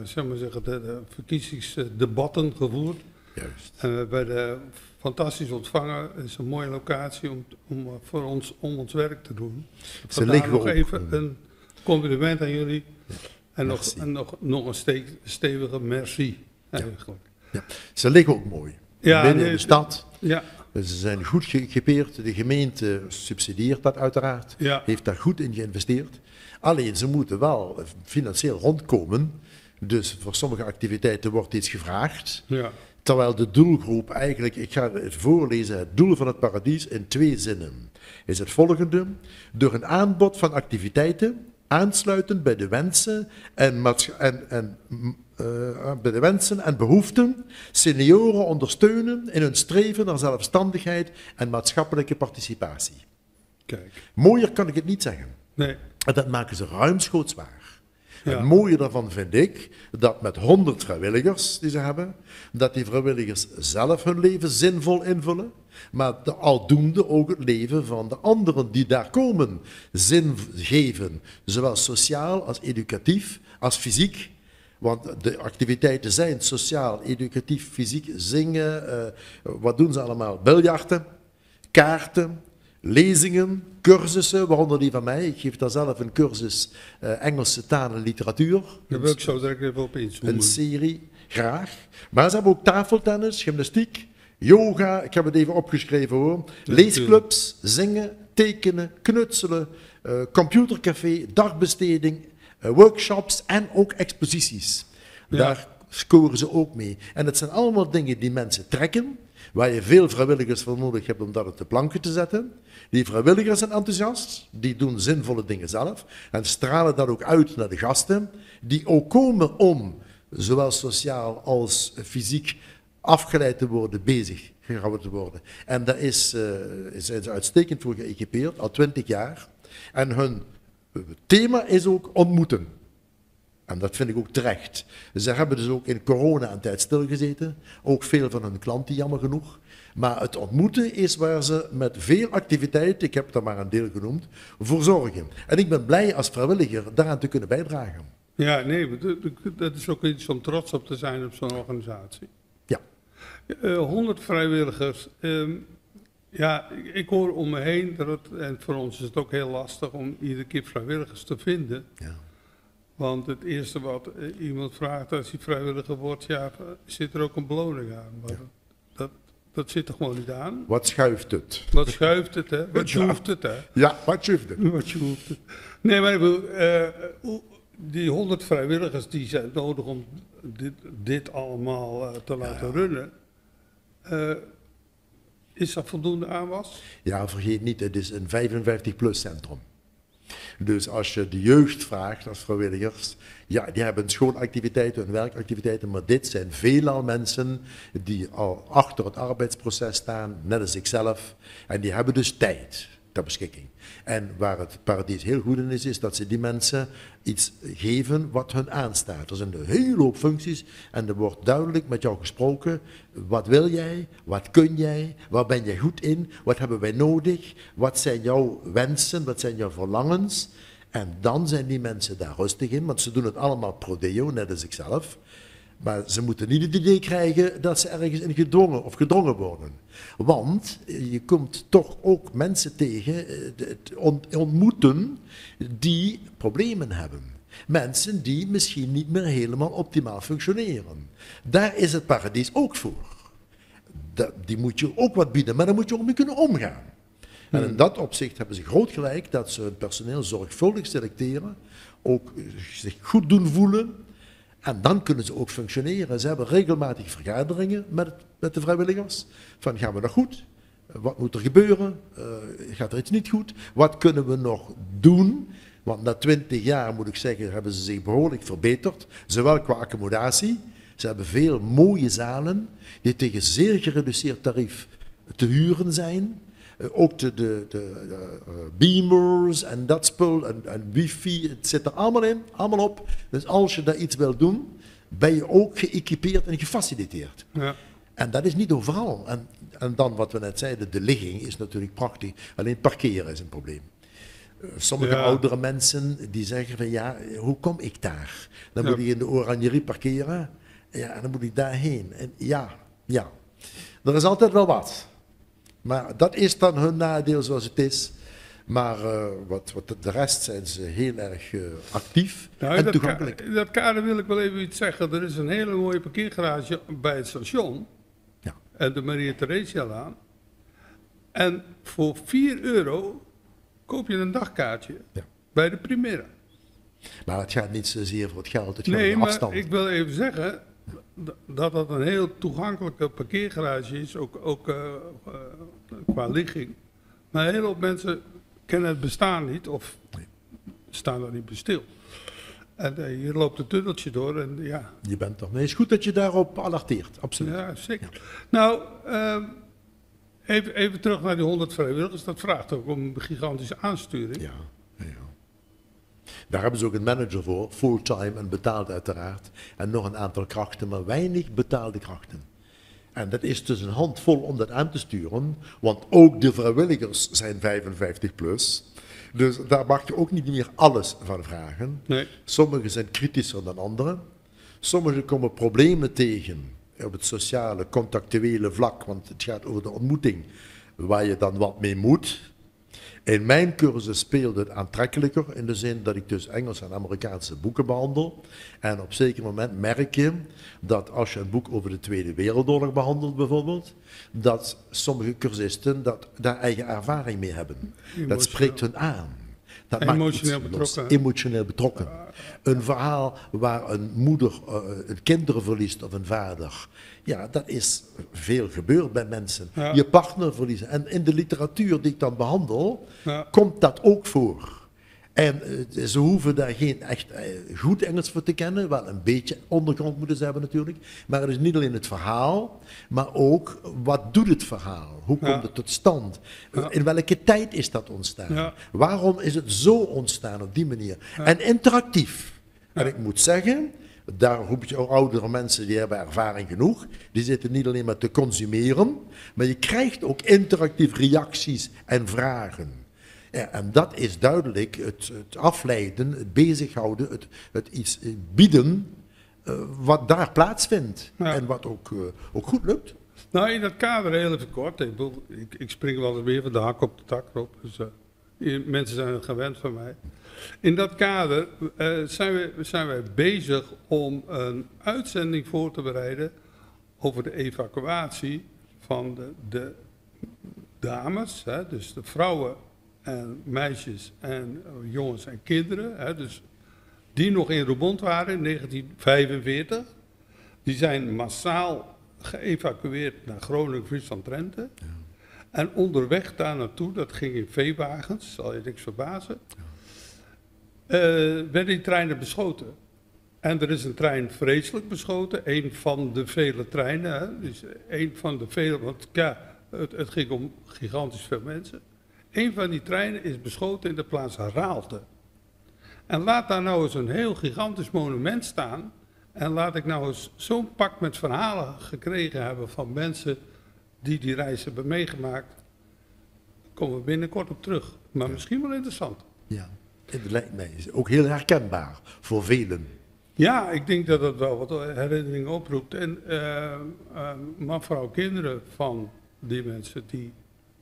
zeg maar zeggen, de verkiezingsdebatten gevoerd. Juist. En we werden fantastisch ontvangen. Het is een mooie locatie om ons werk te doen. Vandaar nog even een compliment aan jullie. En nog een stevige merci eigenlijk. Ja. Ze liggen ook mooi. Ja, binnen in de stad. Ja. Ze zijn goed geëquipeerd. De gemeente subsidieert dat uiteraard. Ja. Heeft daar goed in geïnvesteerd. Alleen ze moeten wel financieel rondkomen. Dus voor sommige activiteiten wordt iets gevraagd. Ja. Terwijl de doelgroep eigenlijk, ik ga het voorlezen, het doel van het Paradies in 2 zinnen. Is het volgende: door een aanbod van activiteiten aansluitend bij de wensen bij de wensen en behoeften, senioren ondersteunen in hun streven naar zelfstandigheid en maatschappelijke participatie. Kijk. Mooier kan ik het niet zeggen. Nee. En dat maken ze ruimschoots waar. Ja. Het mooie daarvan vind ik dat met 100 vrijwilligers die ze hebben, dat die vrijwilligers zelf hun leven zinvol invullen, maar aldoende ook het leven van de anderen die daar komen zin geven, zowel sociaal als educatief als fysiek. Want de activiteiten zijn sociaal, educatief, fysiek, zingen, wat doen ze allemaal? Biljarten, kaarten, lezingen, cursussen, waaronder die van mij. Ik geef daar zelf een cursus Engelse taal en literatuur. Daar wil ik zo direct even op inzoomen. Een serie, graag. Maar ze hebben ook tafeltennis, gymnastiek, yoga, ik heb het even opgeschreven hoor. Leesclubs, zingen, tekenen, knutselen, computercafé, dagbesteding, workshops en ook exposities. Ja. Daar scoren ze ook mee. En het zijn allemaal dingen die mensen trekken, waar je veel vrijwilligers voor nodig hebt om dat op de planken te zetten. Die vrijwilligers zijn enthousiast, die doen zinvolle dingen zelf en stralen dat ook uit naar de gasten, die ook komen om, zowel sociaal als fysiek, afgeleid te worden, bezig gehouden te worden. En daar zijn ze uitstekend voor geëquipeerd, al 20 jaar. En hun thema is ook ontmoeten. En dat vind ik ook terecht. Ze hebben dus ook in corona een tijd stilgezeten. Ook veel van hun klanten, jammer genoeg. Maar het ontmoeten is waar ze met veel activiteit, ik heb er maar een deel genoemd, voor zorgen. En ik ben blij als vrijwilliger daaraan te kunnen bijdragen. Ja, nee, dat is ook iets om trots op te zijn op zo'n organisatie. Ja. 100 vrijwilligers. Ja, ik hoor om me heen, en voor ons is het ook heel lastig om iedere keer vrijwilligers te vinden. Ja. Want het eerste wat iemand vraagt als hij vrijwilliger wordt, ja, zit er ook een beloning aan? Maar dat zit er gewoon niet aan. Wat schuift het? Wat schuift het, hè? Wat schuift het, hè? Ja, wat schuift het? Wat schuift het? Nee, maar ik bedoel, die 100 vrijwilligers die zijn nodig om dit allemaal te laten runnen. Is dat voldoende aanwas? Ja, vergeet niet, het is een 55-plus centrum. Dus als je de jeugd vraagt als vrijwilligers, ja, die hebben schoolactiviteiten, hun werkactiviteiten, maar dit zijn veelal mensen die al achter het arbeidsproces staan, net als ikzelf, en die hebben dus tijd ter beschikking. En waar het Paradies heel goed in is dat ze die mensen iets geven wat hun aanstaat. Er zijn een hele hoop functies en er wordt duidelijk met jou gesproken, wat wil jij, wat kun jij, waar ben je goed in, wat hebben wij nodig, wat zijn jouw wensen, wat zijn jouw verlangens. En dan zijn die mensen daar rustig in, want ze doen het allemaal pro deo, net als ikzelf. Maar ze moeten niet het idee krijgen dat ze ergens in gedrongen worden. Want je komt toch ook mensen tegen, het ontmoeten, die problemen hebben. Mensen die misschien niet meer helemaal optimaal functioneren. Daar is het Paradies ook voor. Die moet je ook wat bieden, maar daar moet je ook mee kunnen omgaan. En in dat opzicht hebben ze groot gelijk dat ze hun personeel zorgvuldig selecteren, ook zich goed doen voelen. En dan kunnen ze ook functioneren. Ze hebben regelmatig vergaderingen met de vrijwilligers. Van, gaan we nog goed? Wat moet er gebeuren? Gaat er iets niet goed? Wat kunnen we nog doen? Want na 20 jaar, moet ik zeggen, hebben ze zich behoorlijk verbeterd. Zowel qua accommodatie. Ze hebben veel mooie zalen die tegen zeer gereduceerd tarief te huren zijn. Ook de beamers en dat spul en wifi, het zit er allemaal in, allemaal op. Dus als je daar iets wil doen, ben je ook geëquipeerd en gefaciliteerd. Ja. En dat is niet overal. En dan wat we net zeiden, de ligging is natuurlijk prachtig. Alleen parkeren is een probleem. Sommige oudere mensen die zeggen van ja, hoe kom ik daar? Dan moet ik in de Oranjerie parkeren. Ja, en dan moet ik daarheen. En ja. Er is altijd wel wat. Maar dat is dan hun nadeel zoals het is. Maar wat de rest zijn ze heel erg actief en toegankelijk. In dat kader wil ik wel even iets zeggen. Er is een hele mooie parkeergarage bij het station. Ja. En de Maria Theresia-laan. En voor €4 koop je een dagkaartje bij de Primera. Maar het gaat niet zozeer voor het geld, het gaat om de afstand. Maar ik wil even zeggen dat dat een heel toegankelijke parkeergarage is, ook qua ligging. Maar een hele hoop mensen kennen het bestaan niet of staan er niet bij stil. En je loopt een tunneltje door en ja. Je bent toch? Nee, het is goed dat je daarop alerteert, absoluut. Ja, zeker. Ja. Nou, even terug naar die 100 vrijwilligers. Dat vraagt ook om een gigantische aansturing. Ja. Daar hebben ze ook een manager voor, fulltime en betaald uiteraard. En nog een aantal krachten, maar weinig betaalde krachten. En dat is dus een handvol om dat aan te sturen, want ook de vrijwilligers zijn 55 plus. Dus daar mag je ook niet meer alles van vragen. Nee. Sommigen zijn kritischer dan anderen. Sommigen komen problemen tegen op het sociale, contactuele vlak, want het gaat over de ontmoeting, waar je dan wat mee moet. In mijn cursus speelde het aantrekkelijker in de zin dat ik dus Engelse en Amerikaanse boeken behandel. En op een zeker moment merk je dat als je een boek over de Tweede Wereldoorlog behandelt bijvoorbeeld, dat sommige cursisten daar eigen ervaring mee hebben. Dat spreekt hun aan. Dat maakt Emotioneel iets betrokken. los. Emotioneel betrokken. Een verhaal waar een moeder een kinderen verliest of een vader. Ja, dat is veel gebeurd bij mensen. Ja. Je partner verliezen. En in de literatuur die ik dan behandel, Ja. komt dat ook voor. En ze hoeven daar geen echt goed Engels voor te kennen, wel een beetje ondergrond moeten ze hebben natuurlijk. Maar het is niet alleen het verhaal, maar ook wat doet het verhaal? Hoe komt het tot stand? Ja. In welke tijd is dat ontstaan? Ja. Waarom is het zo ontstaan op die manier? En interactief. En ik moet zeggen, daar roep je ook oudere mensen die hebben ervaring genoeg. Die zitten niet alleen maar te consumeren, maar je krijgt ook interactief reacties en vragen. Ja, en dat is duidelijk het afleiden, het bezighouden, het iets bieden wat daar plaatsvindt. Ja. En wat ook goed lukt. Nou, in dat kader heel even kort. Ik spring wel eens meer van de hak op de tak erop. Dus, mensen zijn het gewend van mij. In dat kader zijn wij bezig om een uitzending voor te bereiden over de evacuatie van de dames, hè, dus de vrouwen en meisjes en jongens en kinderen, hè, dus die nog in Roermond waren in 1945. Die zijn massaal geëvacueerd naar Groningen, Friesland, Drenthe. Ja. En onderweg daar naartoe, dat ging in veewagens, zal je niks verbazen, werden die treinen beschoten. En er is een trein vreselijk beschoten, een van de vele treinen, hè, dus een van de vele, want ja, het ging om gigantisch veel mensen. Een van die treinen is beschoten in de plaats Raalte. En laat daar nou eens een heel gigantisch monument staan. En laat ik nou eens zo'n pak met verhalen gekregen hebben van mensen die reis hebben meegemaakt. Daar komen we binnenkort op terug. Maar misschien wel interessant. Ja, het lijkt mij ook heel herkenbaar voor velen. Ja, ik denk dat het wel wat herinneringen oproept. En mevrouw, kinderen van die mensen die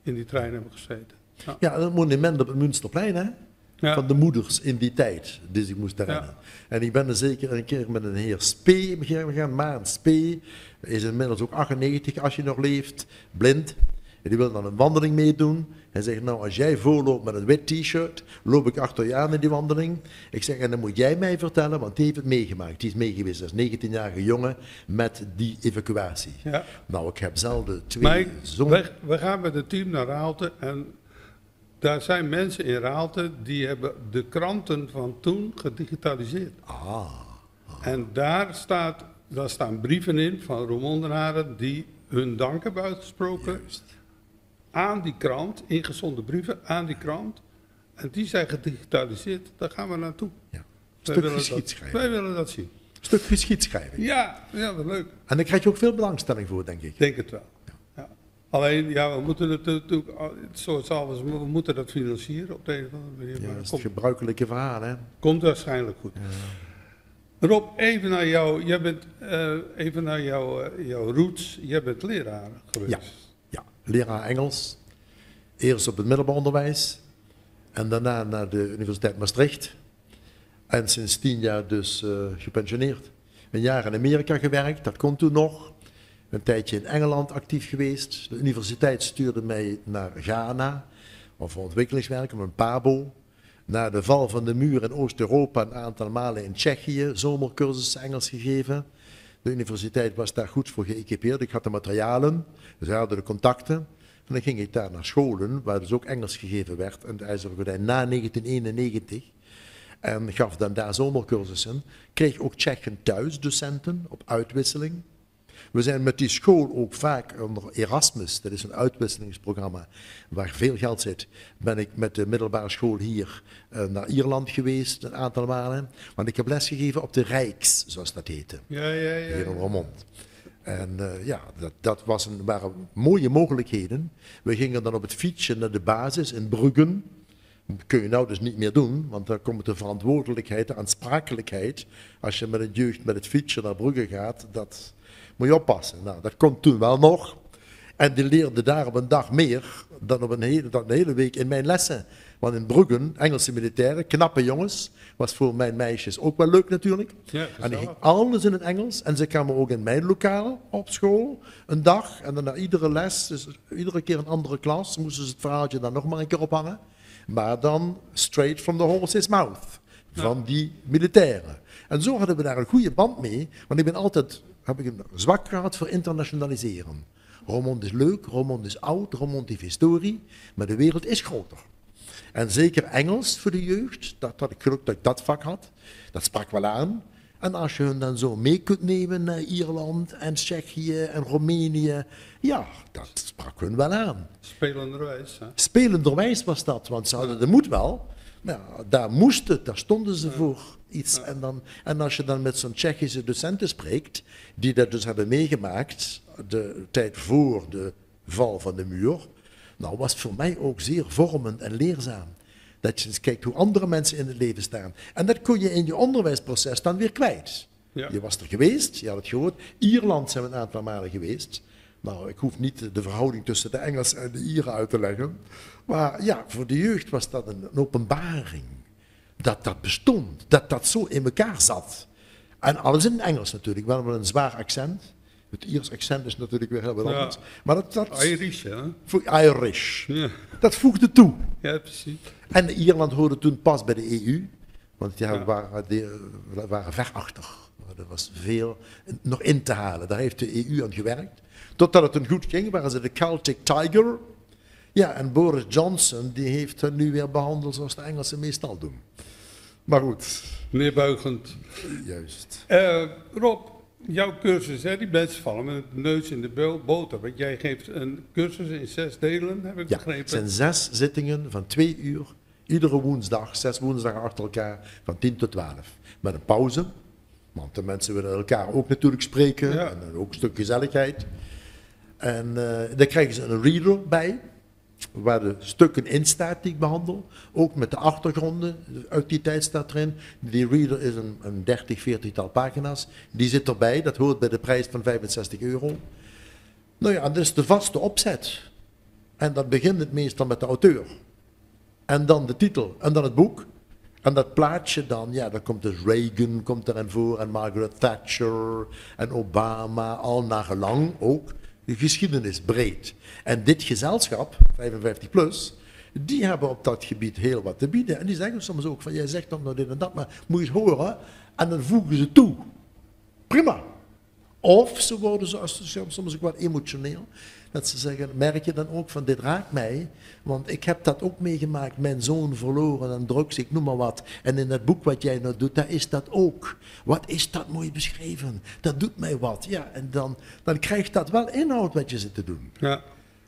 in die trein hebben gezeten. Ja, Ja, een monument op het Münsterplein, hè? Ja. Van de moeders in die tijd, dus ik moest herinneren. Ja. En ik ben er zeker een keer met een heer Spee gegaan, Maan Spee, is inmiddels ook 98 als je nog leeft, blind. En die wil dan een wandeling meedoen. Hij zegt, nou als jij voorloopt met een wit t-shirt, loop ik achter je aan in die wandeling. Ik zeg, en dan moet jij mij vertellen, want die heeft het meegemaakt. Die is meegeweest als 19-jarige jongen met die evacuatie. Ja. Nou, ik heb zelden Maar twee zo'n... we gaan met het team naar Raalte en daar zijn mensen in Raalte die hebben de kranten van toen gedigitaliseerd. En daar staan brieven in van Roermondenaren die hun dank hebben uitgesproken aan die krant, ingezonden brieven aan die krant. En die zijn gedigitaliseerd, daar gaan we naartoe. Ja. Wij willen dat zien. Stuk geschiedschrijving. Ja, wat leuk. En daar krijg je ook veel belangstelling voor, denk ik. Ik denk het wel. Ja. Alleen, ja, we moeten het natuurlijk, zoals alles, we moeten dat financieren op de een of andere manier. Ja, Maar dat is het het gebruikelijke verhaal, hè? komt waarschijnlijk goed. Rob, even naar jou. Jij bent even naar jouw roots. Jij bent leraar geweest. Ja, leraar Engels. Eerst op het middelbaar onderwijs. En daarna naar de Universiteit Maastricht. En sinds 10 jaar dus gepensioneerd. Een jaar in Amerika gewerkt, dat kon toen nog. Een tijdje in Engeland actief geweest. De universiteit stuurde mij naar Ghana. Voor ontwikkelingswerk, om een PABO. Na de val van de muur in Oost-Europa een aantal malen in Tsjechië. Zomercursus Engels gegeven. De universiteit was daar goed voor geëquipeerd. Ik had de materialen, dus we hadden de contacten. En dan ging ik daar naar scholen, waar dus ook Engels gegeven werd. En de IJzeren Gordijn na 1991. En gaf dan daar zomercursussen. Kreeg ook Tsjechen thuis, docenten, op uitwisseling. We zijn met die school ook vaak onder Erasmus, dat is een uitwisselingsprogramma waar veel geld zit, ben ik met de middelbare school hier naar Ierland geweest een aantal malen. Want ik heb lesgegeven op de Rijks, zoals dat heette, hier in Roermond. En dat waren mooie mogelijkheden. We gingen dan op het fietsje naar de basis in Bruggen. Dat kun je nou dus niet meer doen, want daar komt de verantwoordelijkheid, de aansprakelijkheid. Als je met het jeugd met het fietsje naar Brugge gaat, dat moet je oppassen. Nou, dat kon toen wel nog. En die leerde daar op een dag meer dan op een hele week in mijn lessen. Want in Bruggen, Engelse militairen, knappe jongens, was voor mijn meisjes ook wel leuk natuurlijk. Ja, en die ging alles in het Engels. En ze kwamen ook in mijn lokaal op school, een dag. En dan na iedere les, dus iedere keer een andere klas, moesten ze het verhaaltje dan nog maar een keer ophangen. maar dan straight from the horse's mouth, van die militairen. En zo hadden we daar een goede band mee, want heb ik een zwak gehad voor internationaliseren. Roermond is leuk, Roermond is oud, Roermond heeft historie, maar de wereld is groter. En zeker Engels voor de jeugd, dat had ik geluk dat ik dat vak had, dat sprak wel aan. En als je hun dan zo mee kunt nemen naar Ierland en Tsjechië en Roemenië, ja, dat sprak hun wel aan. Spelenderwijs, hè? Spelenderwijs was dat, want ze hadden de moed wel. Maar ja, daar moest het, daar stonden ze voor iets. En als je dan met zo'n Tsjechische docenten spreekt, die dat dus hebben meegemaakt, de tijd voor de val van de muur, nou was voor mij ook zeer vormend en leerzaam. Dat je eens kijkt hoe andere mensen in het leven staan. En dat kon je in je onderwijsproces dan weer kwijt. Ja. Je was er geweest, je had het gehoord. Ierland zijn we een aantal malen geweest. Nou, ik hoef niet de verhouding tussen de Engelsen en de Ieren uit te leggen. Maar ja, voor de jeugd was dat een openbaring. Dat dat bestond, dat dat zo in elkaar zat. En alles in het Engels natuurlijk, wel met een zwaar accent. Het Iers accent is natuurlijk weer heel wat anders. Maar dat Irish, hè? Irish. Ja. Dat voegde toe. Ja, precies. En Ierland hoorde toen pas bij de EU, want die waren ver achter. Er was veel nog in te halen. Daar heeft de EU aan gewerkt. Totdat het hun goed ging, waren ze de Celtic Tiger. Ja, en Boris Johnson die heeft hen nu weer behandeld zoals de Engelsen meestal doen. Maar goed. Neerbuigend. Juist. Rob, jouw cursus, hè, die mensen vallen met de neus in de boter. Want jij geeft een cursus in 6 delen, heb ik Ja, begrepen. het zijn 6 zittingen van 2 uur. Iedere woensdag, 6 woensdagen achter elkaar, van 10 tot 12. Met een pauze, want de mensen willen elkaar ook natuurlijk spreken. Ja. En ook een stuk gezelligheid. En daar krijgen ze een reader bij, waar de stukken in staat die ik behandel. Ook met de achtergronden, uit die tijd staat erin. Die reader is een 30, 40-tal pagina's. Die zit erbij, dat hoort bij de prijs van €65. Nou ja, dat is de vaste opzet. En dat begint het meestal met de auteur. En dan de titel, en dan het boek. En dat plaatje dan, ja, dan komt dus Reagan komt erin voor, en Margaret Thatcher, en Obama, al naar gelang ook. De geschiedenis breed. En dit gezelschap, 55 plus, die hebben op dat gebied heel wat te bieden. En die zeggen soms ook van, jij zegt dan nou dit en dat, maar moet je eens horen. En dan voegen ze toe. Prima. Of ze worden soms ook wat emotioneel. Dat ze zeggen, merk je dan ook van dit raakt mij, want ik heb dat ook meegemaakt, mijn zoon verloren aan drugs, ik noem maar wat. En in dat boek wat jij nou doet, daar is dat ook. Wat is dat mooi beschreven? Dat doet mij wat. Ja, en dan krijgt dat wel inhoud wat je zit te doen. Ja.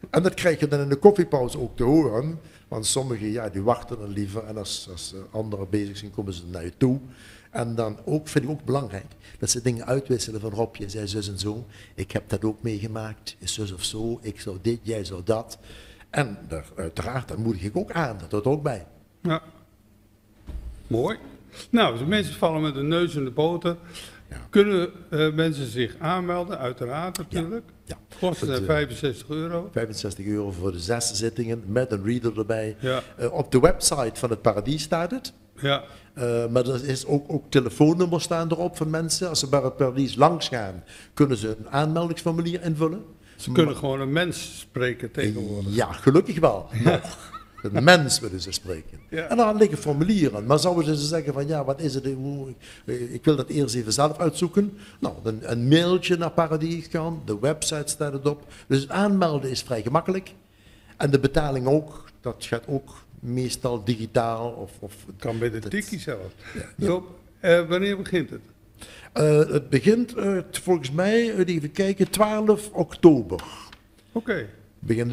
En dat krijg je dan in de koffiepauze ook te horen, want sommigen ja, die wachten dan liever en als anderen bezig zijn, komen ze naar je toe. En dan ook, vind ik ook belangrijk, dat ze dingen uitwisselen van Rob, je zei zus en zo, ik heb dat ook meegemaakt, is zus of zo, ik zou dit, jij zou dat. En uiteraard, dan moedig ik ook aan, dat hoort ook bij. Ja. Mooi. Nou, de mensen vallen met de neus in de boter. Ja. Kunnen mensen zich aanmelden? Uiteraard natuurlijk. Ja. Kosten €65. €65 voor de 6 zittingen, met een reader erbij. Ja. Op de website van het Paradies staat het. Ja. Maar er is ook telefoonnummers staan erop van mensen. Als ze bij het Paradies langs gaan, kunnen ze een aanmeldingsformulier invullen. Ze kunnen gewoon een mens spreken tegenwoordig. Ja, gelukkig wel. Nog. Een mens willen ze spreken. Ja. En dan liggen formulieren. Maar zouden ze zeggen van ja, wat is het? Ik wil dat eerst even zelf uitzoeken. Nou, een mailtje naar Paradies gaan. De website staat erop. Dus het aanmelden is vrij gemakkelijk. En de betaling ook. Dat gaat ook meestal digitaal. Kan bij de tikkie zelf. Ja. Rob, wanneer begint het? Het begint volgens mij, even kijken, 12 oktober. Oké.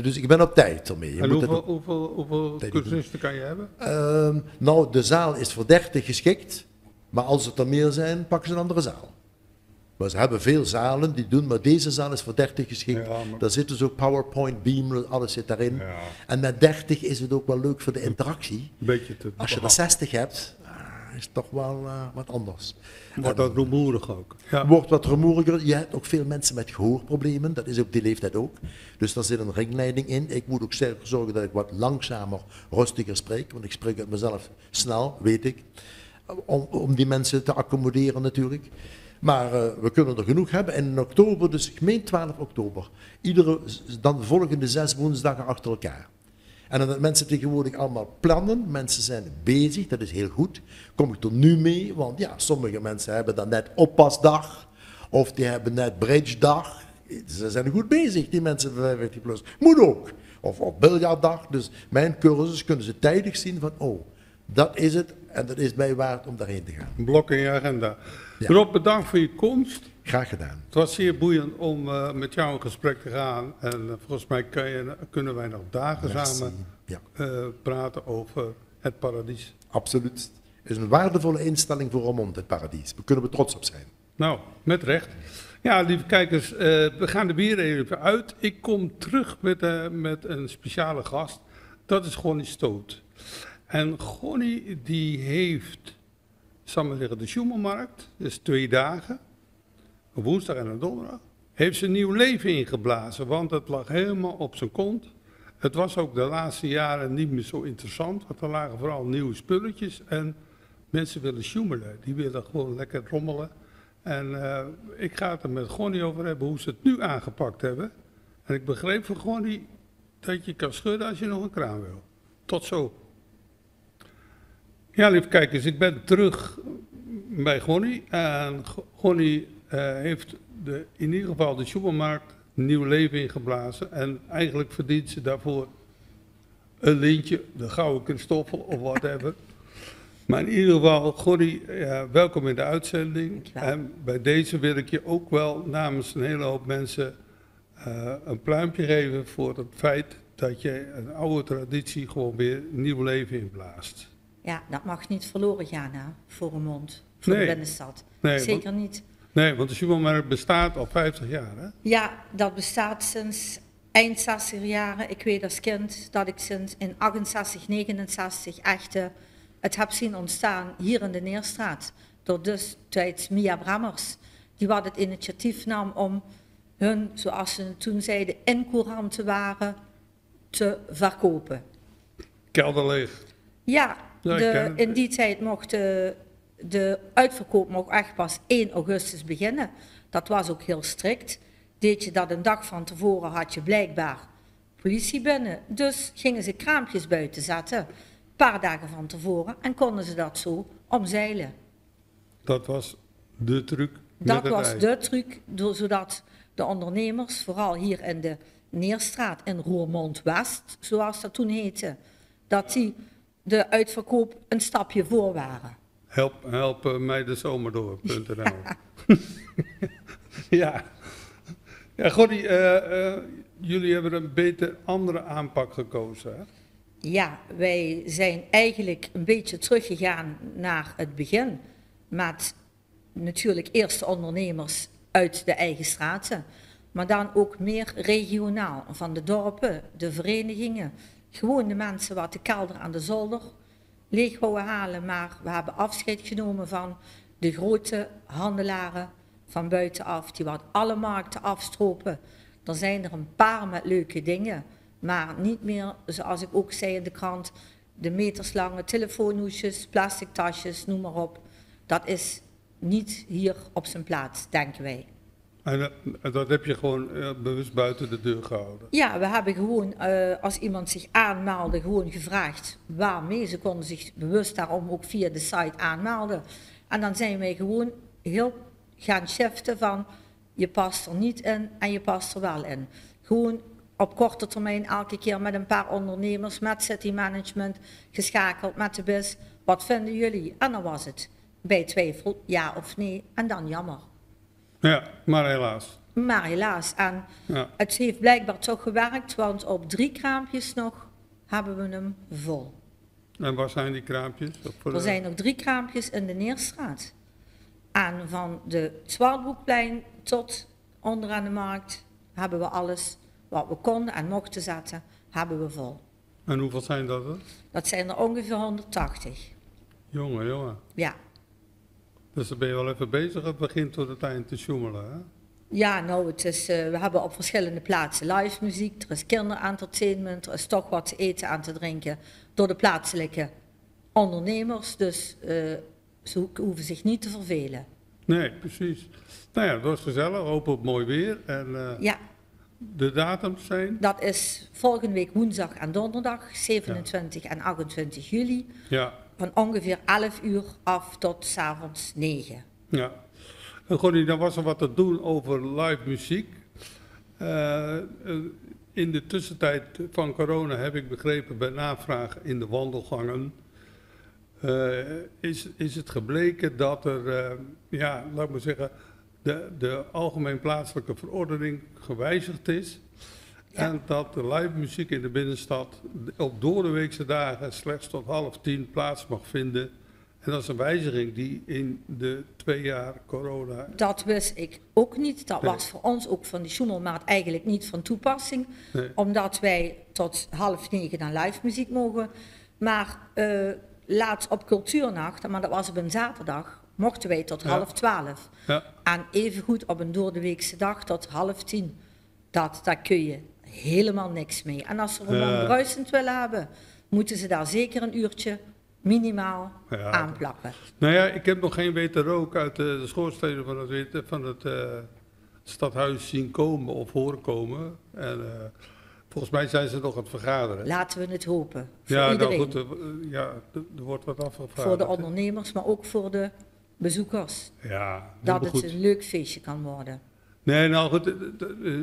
Dus ik ben op tijd ermee. Je En moet hoeveel Tijd cursisten kan je hebben? Nou, de zaal is voor 30 geschikt, maar als het er meer zijn, pakken ze een andere zaal. Maar ze hebben veel zalen die doen, maar deze zaal is voor 30 geschikt. Ja, maar- Daar zitten zo PowerPoint, Beamer, alles zit daarin. Ja. En met 30 is het ook wel leuk voor de interactie. Een beetje te... Als je er 60 hebt, is het toch wel wat anders. Wordt dat rumoerig ook? Ja. Wordt wat rumoeriger. Je hebt ook veel mensen met gehoorproblemen. Dat is op die leeftijd ook. Dus daar zit een ringleiding in. Ik moet ook zorgen dat ik wat langzamer, rustiger spreek. Want ik spreek uit mezelf snel, weet ik. Om die mensen te accommoderen natuurlijk. Maar we kunnen er genoeg hebben. En in oktober, dus ik meen 12 oktober. Dan de volgende 6 woensdagen achter elkaar. En dat mensen tegenwoordig allemaal plannen, mensen zijn bezig, dat is heel goed. Kom ik er nu mee, want ja, sommige mensen hebben dan net oppasdag, of die hebben net bridgedag. Ze zijn goed bezig, die mensen van 55 plus. Moet ook. Of biljartdag. Dus mijn cursus kunnen ze tijdig zien van, oh, dat is het en dat is mij waard om daarheen te gaan. Een blok in je agenda. Ja. Rob, bedankt voor je komst. Graag gedaan. Het was zeer boeiend om met jou in gesprek te gaan. En volgens mij kunnen wij nog dagen Merci. samen Ja, praten over het paradies. absoluut. Het is een waardevolle instelling voor Roermond, het paradies. Daar kunnen we trots op zijn. Nou, met recht. Ja, lieve kijkers, we gaan er weer even uit. Ik kom terug met een speciale gast. Dat is Gonnie Stoot. En Gonnie die heeft, zal ik maar zeggen, de Schumanmarkt. Dus 2 dagen. Een woensdag en een donderdag. Heeft ze een nieuw leven ingeblazen, want het lag helemaal op zijn kont. Het was ook de laatste jaren niet meer zo interessant, want er lagen vooral nieuwe spulletjes. En mensen willen sjoemelen, die willen gewoon lekker rommelen. En ik ga het er met Gonnie over hebben hoe ze het nu aangepakt hebben. En ik begreep van Gonnie dat je kan schudden als je nog een kraan wil. Tot zo. Ja, lieve kijkers, ik ben terug bij Gonnie. En Gonnie heeft in ieder geval de Schumanmarkt een nieuw leven ingeblazen. En eigenlijk verdient ze daarvoor een lintje, de gouden Christoffel of whatever. Maar in ieder geval, Gonnie, welkom in de uitzending. Dankjewel. En bij deze wil ik je ook wel namens een hele hoop mensen een pluimpje geven voor het feit dat je een oude traditie gewoon weer nieuw leven inblaast. Ja, dat mag niet verloren gaan hè, voor Roermond, voor Nee. de binnenstad. Nee, Zeker niet. Nee, want de Schumanmarkt bestaat al 50 jaar, hè? Ja, dat bestaat sinds eind 60 jaren. Ik weet als kind dat ik sinds in 68, 69 echt het heb zien ontstaan hier in de Neerstraat. Door destijds Mia Brammers, die wat het initiatief nam om hun, zoals ze toen zeiden, incouranten waren te verkopen. Kelder leeg. Ja, Ja, ik ken het. in die tijd mocht de uitverkoop mocht echt pas 1 augustus beginnen. Dat was ook heel strikt. Deed je dat een dag van tevoren, had je blijkbaar politie binnen. Dus gingen ze kraampjes buiten zetten, een paar dagen van tevoren, en konden ze dat zo omzeilen. Dat was de truc. met Dat het was ei. de truc, zodat de ondernemers, vooral hier in de Neerstraat, in Roermond-West, zoals dat toen heette, dat die de uitverkoop een stapje voor waren. Help mij de zomer door.nl. Ja. Ja, Gonnie, jullie hebben een beter andere aanpak gekozen, hè? Ja, wij zijn eigenlijk een beetje teruggegaan naar het begin, met natuurlijk eerst de ondernemers uit de eigen straten, maar dan ook meer regionaal, van de dorpen, de verenigingen, gewoon de mensen wat de kelder aan de zolder leeg wouden halen, maar we hebben afscheid genomen van de grote handelaren van buitenaf, die wat alle markten afstropen. Er zijn er een paar met leuke dingen, maar niet meer, zoals ik ook zei in de krant, de meterslange telefoonhoesjes, plastic tasjes, noem maar op. Dat is niet hier op zijn plaats, denken wij. En dat heb je gewoon bewust buiten de deur gehouden. Ja, we hebben gewoon, als iemand zich aanmeldde, gewoon gevraagd waarmee. Ze konden zich bewust daarom ook via de site aanmelden. En dan zijn wij gewoon heel gaan shiften van, je past er niet in en je past er wel in. Gewoon op korte termijn elke keer met een paar ondernemers, met city management, geschakeld met de BIS. Wat vinden jullie? En dan was het bij twijfel ja of nee en dan jammer. Ja, maar helaas. Maar helaas, en Ja. het heeft blijkbaar toch gewerkt, want op 3 kraampjes nog hebben we hem vol. En waar zijn die kraampjes? Er zijn nog 3 kraampjes in de Neerstraat. En van de Zwartboekplein tot onderaan de markt hebben we alles wat we konden en mochten zetten, hebben we vol. En hoeveel zijn dat er? Dat zijn er ongeveer 180. Jongen. Ja. Dus dan ben je wel even bezig, het begint tot het eind te sjoemelen, hè? Ja, nou, het is, we hebben op verschillende plaatsen live muziek, er is kinderentertainment, er is toch wat te eten en te drinken door de plaatselijke ondernemers, dus ze hoeven zich niet te vervelen. Nee, precies. Nou ja, het was gezellig, hopen op mooi weer. En Ja, de datums zijn? Dat is volgende week woensdag en donderdag, 27 en 28 juli, Ja, van ongeveer 11 uur af tot 's avonds 9. ja. En Gonnie, dan was er wat te doen over live muziek. In de tussentijd van corona heb ik begrepen bij navraag in de wandelgangen, is het gebleken dat er, laat ik maar zeggen, de algemeen plaatselijke verordening gewijzigd is. Ja. En dat de live muziek in de binnenstad op doordeweekse dagen slechts tot 9:30 plaats mag vinden. En dat is een wijziging die in de 2 jaar corona... Dat wist ik ook niet. Dat Nee. was voor ons ook van de Schumelmaat eigenlijk niet van toepassing. Nee. Omdat wij tot 8:30 dan live muziek mogen. Maar laatst op cultuurnacht, maar dat was op een zaterdag, mochten wij tot Ja. 11:30. Ja, En evengoed op een doordeweekse dag tot 9:30. Daar kun je helemaal niks mee. En als ze Roman bruisend willen hebben, moeten ze daar zeker een uurtje minimaal Ja. aanplakken. nou ja, ik heb nog geen witte rook uit de schoorstenen van het stadhuis zien komen of horen komen. En volgens mij zijn ze nog aan het vergaderen. Laten we het hopen. Voor Ja, iedereen. nou goed, er wordt wat afgevraagd. Voor de ondernemers, maar ook voor de bezoekers. Ja, Dat helemaal het goed. een leuk feestje kan worden. Nee, nou goed,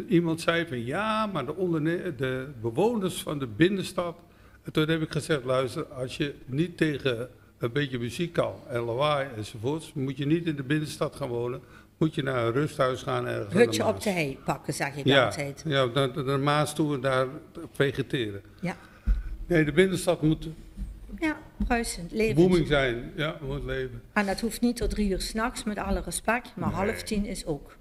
iemand zei van ja, maar de bewoners van de binnenstad. En toen heb ik gezegd, luister, als je niet tegen een beetje muziek kan en lawaai enzovoorts, moet je niet in de binnenstad gaan wonen. Moet je naar een rusthuis gaan ergens aan Hutje de op Maas. de hei pakken, zeg ik Ja, altijd. ja, naar de Maas toe en daar vegeteren. Ja, Nee, de binnenstad moet ja, bruisend, levend. booming zijn. Ja, moet leven. En dat hoeft niet tot 3 uur 's nachts, met alle respect, maar Nee. 9:30 is ook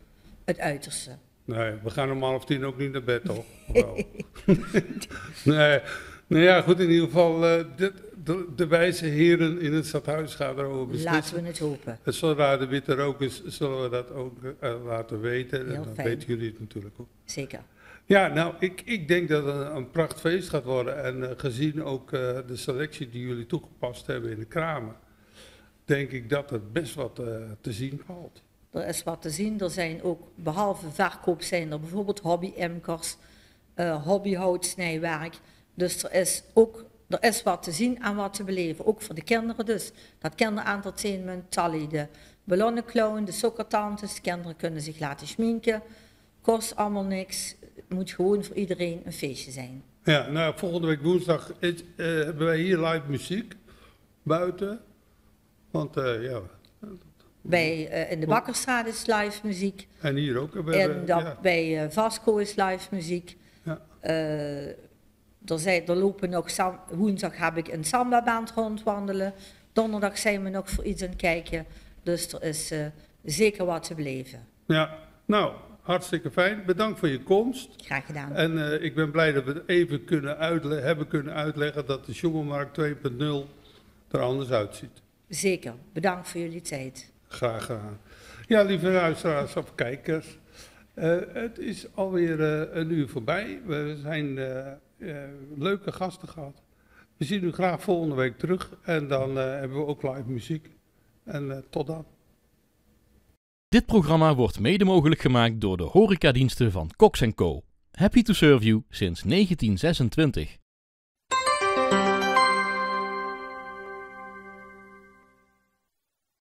het uiterste. Nee, we gaan om 9:30 ook niet naar bed, toch? Wel. Nee, nou ja, goed, in ieder geval, de wijze heren in het stadhuis gaan erover beslissen. Laten we het hopen. En zodra de witte rook is, zullen we dat ook laten weten. En Heel dan fijn. weten jullie het natuurlijk ook. Zeker. Ja, nou, ik denk dat het een prachtfeest gaat worden. En gezien ook de selectie die jullie toegepast hebben in de kramen, denk ik dat er best wat te zien valt. Er is wat te zien. Er zijn ook, behalve verkoop, zijn er bijvoorbeeld hobby-imkers, hobbyhoutsnijwerk. Dus er is wat te zien en wat te beleven. Ook voor de kinderen dus. Dat kinderentertainment, Tally de ballonnenclown, de sokkertantes. De kinderen kunnen zich laten schminken. Kost allemaal niks. Het moet gewoon voor iedereen een feestje zijn. Ja, nou, volgende week woensdag hebben wij hier live muziek buiten. Want ja, In de Bakkerstraat is live muziek. en hier ook. Bij Vasco is live muziek. Ja. Er lopen nog, woensdag heb ik een samba-band rondwandelen. Donderdag zijn we nog voor iets aan het kijken. Dus er is zeker wat te beleven. Ja, nou, hartstikke fijn. Bedankt voor je komst. Graag gedaan. En ik ben blij dat we even hebben kunnen uitleggen dat de Schumelmarkt 2.0 er anders uitziet. Zeker. Bedankt voor jullie tijd. Graag gedaan. Ja, lieve luisteraars of kijkers. Het is alweer een uur voorbij. We zijn leuke gasten gehad. We zien u graag volgende week terug. En dan hebben we ook live muziek. En tot dan. Dit programma wordt mede mogelijk gemaakt door de horecadiensten van Cox & Co. Happy to serve you sinds 1926.